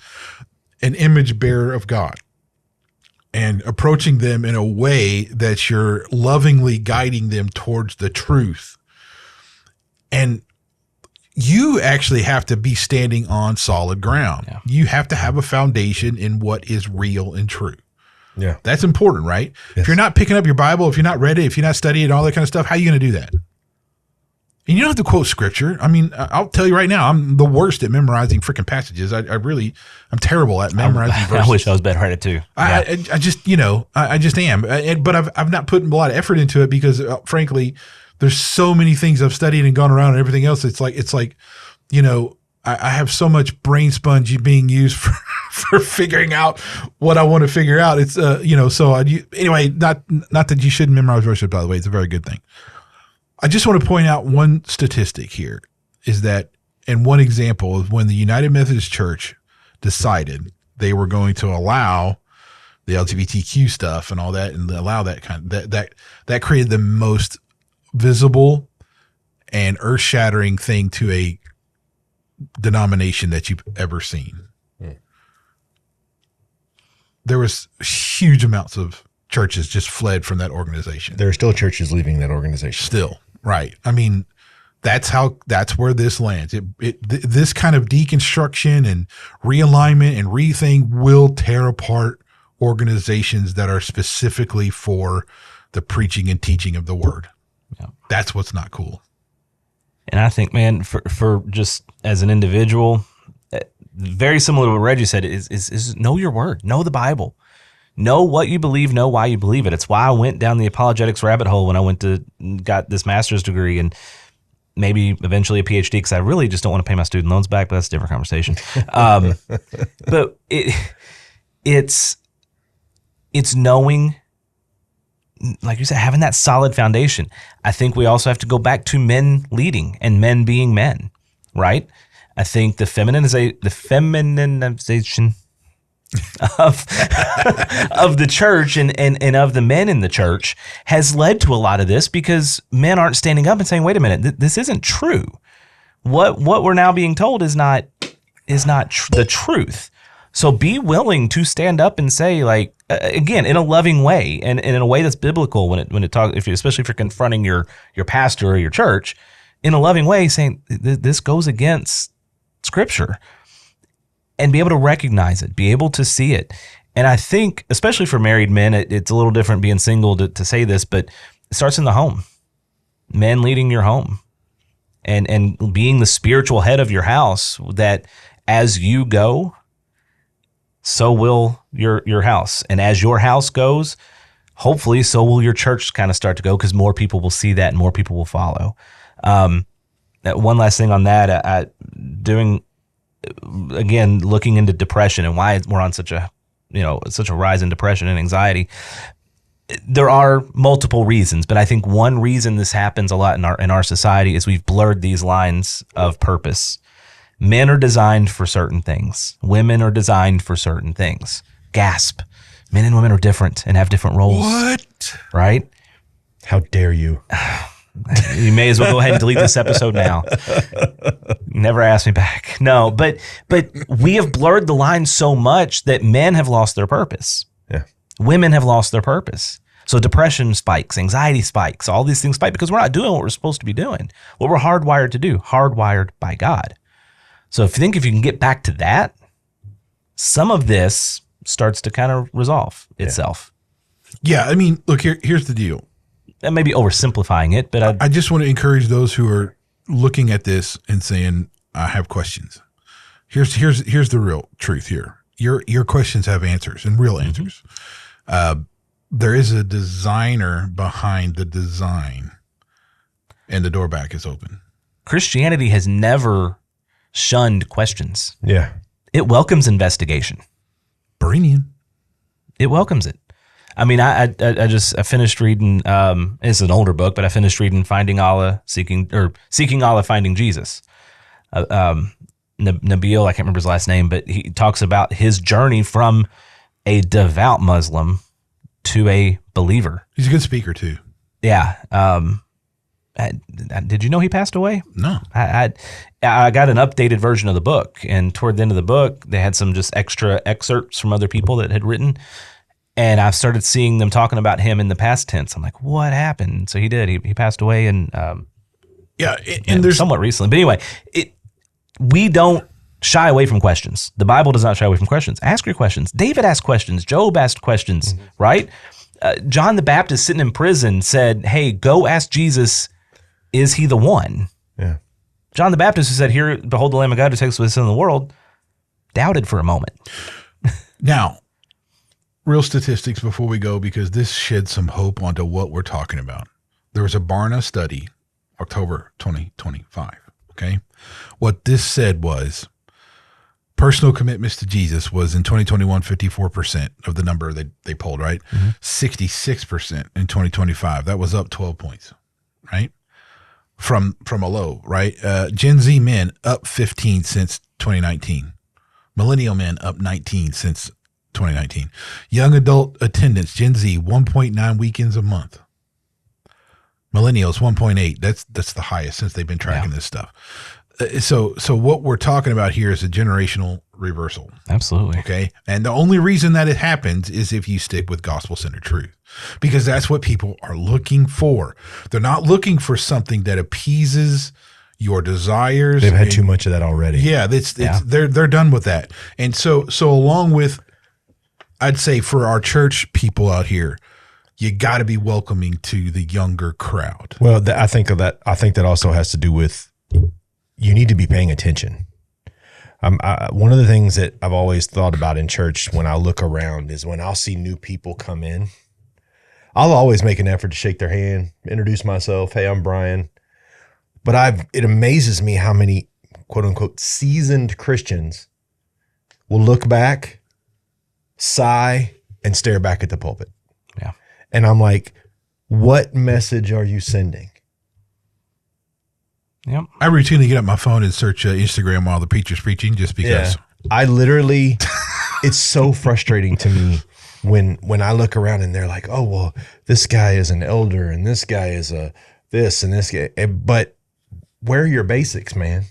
an image bearer of God, and approaching them in a way that you're lovingly guiding them towards the truth. And you actually have to be standing on solid ground. Yeah. You have to have a foundation in what is real and true. Yeah. That's important, right? Yes. If you're not picking up your Bible, if you're not read it, if you're not studying all that kind of stuff, how are you going to do that? And you don't have to quote scripture. I mean, I'll tell you right now, I'm the worst at memorizing freaking passages. I'm terrible at memorizing verses. I wish I was better at it too. I just, I just am. But I've not put a lot of effort into it because, frankly, there's so many things I've studied and gone around and everything else. It's like, I have so much brain sponge being used for figuring out what I want to figure out. It's, anyway, not that you shouldn't memorize verses, by the way. It's a very good thing. I just want to point out one statistic here, is that, and one example of when the United Methodist Church decided they were going to allow the LGBTQ stuff and all that, and allow that kind of, that created the most visible and earth-shattering thing to a denomination that you've ever seen. There was huge amounts of churches just fled from that organization. There are still churches leaving that organization. Still, right. I mean, that's where this lands. This kind of deconstruction and realignment and rethink will tear apart organizations that are specifically for the preaching and teaching of the word. Yeah. That's what's not cool. And I think, man, for just as an individual, very similar to what Reggie said, is know your word, know the Bible, know what you believe, know why you believe it. It's why I went down the apologetics rabbit hole when I got this master's degree and maybe eventually a PhD, because I really just don't want to pay my student loans back, but that's a different conversation. But it's knowing, like you said, having that solid foundation. I think we also have to go back to men leading and men being men, right? I think the feminization of the church and of the men in the church has led to a lot of this, because men aren't standing up and saying, wait a minute, this isn't true. What we're now being told is not the truth. So be willing to stand up and say, like, again, in a loving way and in a way that's biblical especially if you're confronting your pastor or your church, in a loving way, saying this goes against Scripture, and be able to recognize it, be able to see it. And I think, especially for married men, it's a little different being single to say this, but it starts in the home. Men leading your home and being the spiritual head of your house, that as you go, so will your house. And as your house goes, hopefully so will your church kind of start to go, because more people will see that and more people will follow. One last thing on that, looking into depression and why we're on such a such a rise in depression and anxiety. There are multiple reasons, but I think one reason this happens a lot in our society is we've blurred these lines of purpose. Men are designed for certain things. Women are designed for certain things. Gasp. Men and women are different and have different roles. What? Right? How dare you? You may as well go ahead and delete this episode now. Never ask me back. No, but we have blurred the line so much that men have lost their purpose. Yeah. Women have lost their purpose. So depression spikes, anxiety spikes, all these things spike because we're not doing what we're supposed to be doing, what we're hardwired to do, hardwired by God. So if you can get back to that, some of this starts to kind of resolve itself. Yeah, I mean, look, here's the deal. That may be oversimplifying it, but I just want to encourage those who are looking at this and saying, I have questions. Here's the real truth here. Your questions have answers and real answers. There is a designer behind the design, and the door back is open. Christianity has never shunned questions. Yeah. It welcomes investigation. Baranian. It welcomes it. I mean, I finished reading, it's an older book, but I finished reading Seeking Allah, Finding Jesus. Nabil, I can't remember his last name, but he talks about his journey from a devout Muslim to a believer. He's a good speaker too. Yeah. Did you know he passed away? No. I got an updated version of the book, and toward the end of the book, they had some just extra excerpts from other people that had written. And I've started seeing them talking about him in the past tense. I'm like, what happened? So he did. He passed away, and there's somewhat recently. But anyway, we don't shy away from questions. The Bible does not shy away from questions. Ask your questions. David asked questions. Job asked questions. Mm-hmm. Right? John the Baptist, sitting in prison, said, "Hey, go ask Jesus. Is he the one?" Yeah. John the Baptist, who said, "Here, behold, the Lamb of God who takes away the sin of the world," doubted for a moment. Now, real statistics before we go, because this sheds some hope onto what we're talking about. There was a Barna study, October 2025, okay? What this said was personal commitments to Jesus was in 2021, 54% of the number they polled, right? Mm-hmm. 66% in 2025. That was up 12 points, right? From a low, right? Gen Z men up 15 since 2019. Millennial men up 19 since 2019. Young adult attendance, Gen Z, 1.9 weekends a month. Millennials, 1.8. That's the highest since they've been tracking this stuff. So what we're talking about here is a generational reversal. Absolutely. Okay. And the only reason that it happens is if you stick with gospel-centered truth, because that's what people are looking for. They're not looking for something that appeases your desires. They've had too much of that already. Yeah. They're done with that. And so along with, I'd say for our church people out here, you got to be welcoming to the younger crowd. Well, I think that also has to do with you need to be paying attention. One of the things that I've always thought about in church when I look around is when I'll see new people come in, I'll always make an effort to shake their hand, introduce myself. Hey, I'm Brian. But it amazes me how many quote unquote seasoned Christians will look back, sigh, and stare back at the pulpit. Yeah. And I'm like, what message are you sending? Yep. I routinely get up my phone and search Instagram while the preacher's preaching just because. Yeah. I literally, it's so frustrating to me when I look around and they're like, oh, well, this guy is an elder and this guy is a this and this guy. But where are your basics, man?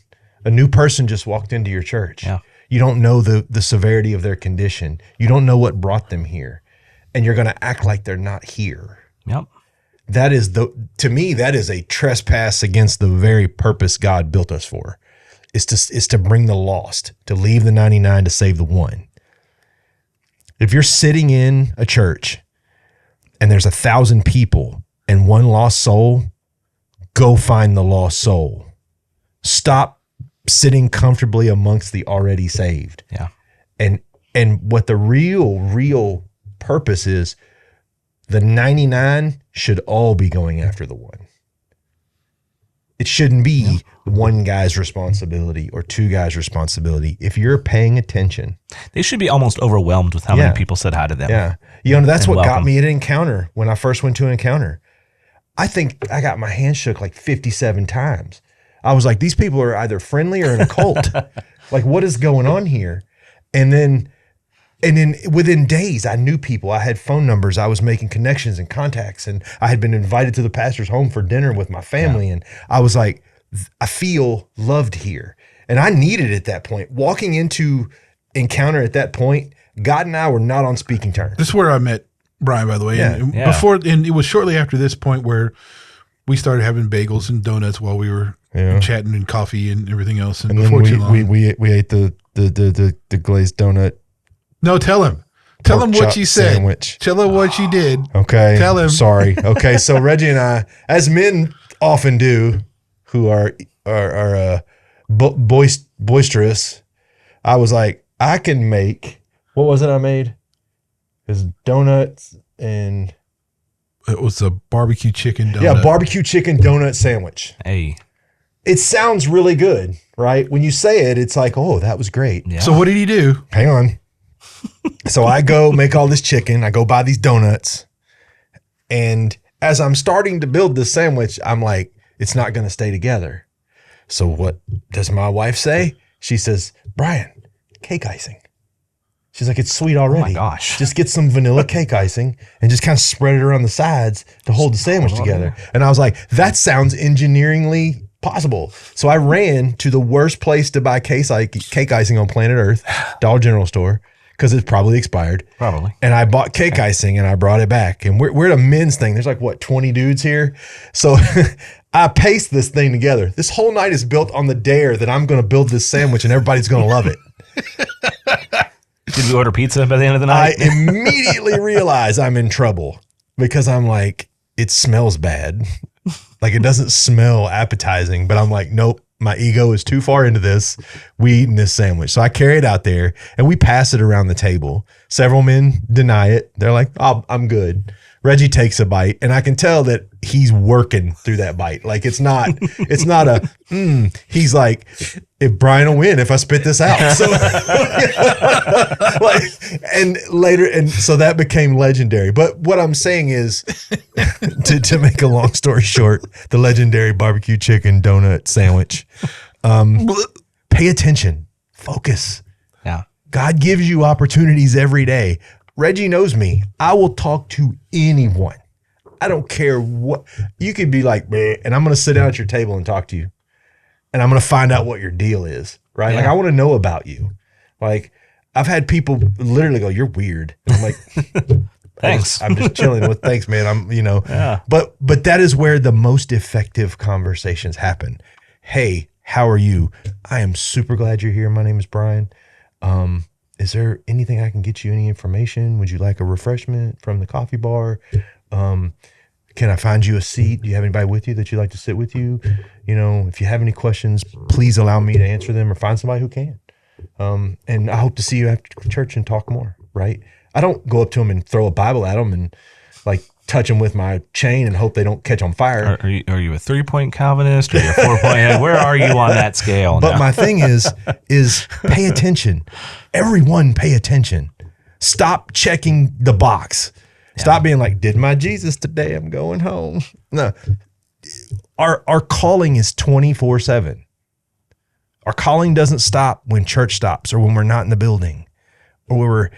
A new person just walked into your church. Yeah. You don't know the severity of their condition. You don't know what brought them here. And you're going to act like they're not here. Yep. To me, that is a trespass against the very purpose God built us for. Is to bring the lost, to leave the 99 to save the one. If you're sitting in a church and there's 1,000 people and one lost soul, go find the lost soul. Stop sitting comfortably amongst the already saved. Yeah. And what the real purpose is, the 99 should all be going after the one. It shouldn't be one guy's responsibility or two guys' responsibility. If you're paying attention, They should be almost overwhelmed with how many people said hi to them. yeah, that's And what got welcome. me at Encounter when I first went to an Encounter. I think I got my hand shook like 57 times. I was like, these people are either friendly or in a cult. Like, what is going on here? And then within days, I knew people. I had phone numbers. I was making connections and contacts, and I had been invited to the pastor's home for dinner with my family. And I was like, I feel loved here. And I needed it at that point. Walking into Encounter at that point, God and I were not on speaking terms. This is where I met Brian, by the way. Yeah. And Yeah. before, and it was shortly after this point where we started having bagels and donuts while we were chatting and coffee and everything else. And before too long, we ate the glazed donut. no, tell him. Tell him what chop you said. sandwich. Tell him what you did. Okay. Tell him. Sorry. Okay. So Reggie and I, as men often do, who are boisterous, I was like, I can make, what was it I made? It was donuts and It was a barbecue chicken donut. yeah, barbecue chicken donut sandwich. Hey. It sounds really good, right? When you say it, it's like, oh, that was great. Yeah. So what did he do? Hang on. So I go make all this chicken. I go buy these donuts. And as I'm starting to build this sandwich, I'm like, it's not going to stay together. So what does my wife say? She says, Brian, cake icing. She's like, it's sweet already. Oh my gosh. Just get some vanilla cake icing and just kind of spread it around the sides to hold the sandwich together. And I was like, that sounds engineeringly possible. So I ran to the worst place to buy cake icing on planet Earth, Dollar General store, because it's probably expired. Probably. And I bought cake icing and I brought it back. And we're at a men's thing. There's like, what, 20 dudes here? So I paste this thing together. This whole night is built on the dare that I'm going to build this sandwich and everybody's going to love it. Did we order pizza by the end of the I night? immediately realize I'm in trouble because I'm like, it smells bad. Like, it doesn't smell appetizing, but I'm like, nope, my ego is too far into this. We eating this sandwich. So I carry it out there and we pass it around the table. Several men deny it. They're like, oh, I'm good. Reggie takes a bite and I can tell that he's working through that bite. Like, it's not he's like, if Brian will win if I spit this out. So like, and later, and so that became legendary. But what I'm saying is, to make a long story short, the legendary barbecue chicken donut sandwich. Pay attention, focus. Yeah. God gives you opportunities every day. Reggie knows me. I will talk to anyone. I don't care what. You could be like, "Bleh," and I'm going to sit down at your table and talk to you. And I'm going to find out what your deal is, right? Yeah. Like, I want to know about you. Like, I've had people literally go, you're weird. And I'm like, Thanks. I'm just chilling with, thanks, man. I'm, Yeah. but that is where the most effective conversations happen. Hey, how are you? I am super glad you're here. My name is Brian. Is there anything I can get you? Any information? Would you like a refreshment from the coffee bar? Can I find you a seat? Do you have anybody with you that you'd like to sit with you? If you have any questions, please allow me to answer them or find somebody who can. And I hope to see you after church and talk more, right? I don't go up to them and throw a Bible at them and like touch them with my chain and hope they don't catch on fire. Are you a 3-point Calvinist or you a 4-point? Where are you on that scale? But now? my thing is pay attention. Everyone pay attention. Stop checking the box. Stop being like, did my Jesus today? I'm going home. No. Our calling is 24/7. Our calling doesn't stop when church stops or when we're not in the building or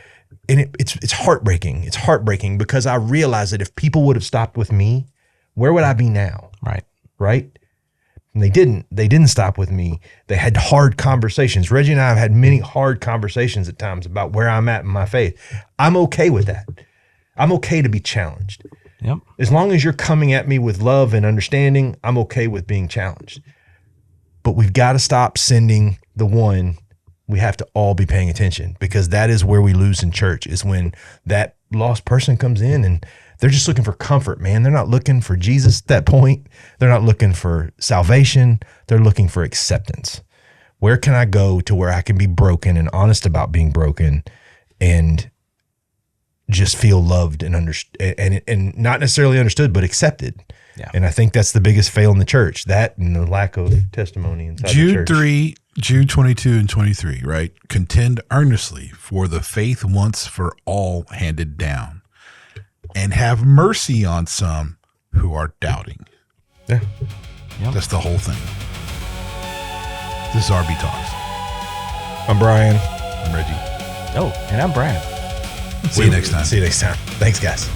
it's heartbreaking. It's heartbreaking because I realize that if people would have stopped with me, where would I be now? Right? And they didn't stop with me. They had hard conversations. Reggie and I have had many hard conversations at times about where I'm at in my faith. I'm okay with that. I'm okay to be challenged. Yep. As long as you're coming at me with love and understanding, I'm okay with being challenged. But we've got to stop sending the one. We have to all be paying attention because that is where we lose in church is when that lost person comes in and they're just looking for comfort, man. They're not looking for Jesus at that point. They're not looking for salvation. They're looking for acceptance. Where can I go to where I can be broken and honest about being broken and just feel loved and understood and not necessarily understood, but accepted? Yeah. And I think that's the biggest fail in the church, that and the lack of testimony inside the Jude church. 3, Jude 22 and 23, right? Contend earnestly for the faith once for all handed down, and have mercy on some who are doubting. Yeah. Yep. That's the whole thing. This is RB Talks. I'm Brian. I'm Reggie. Oh, and I'm Brad. See you next time. See you next time. Thanks, guys.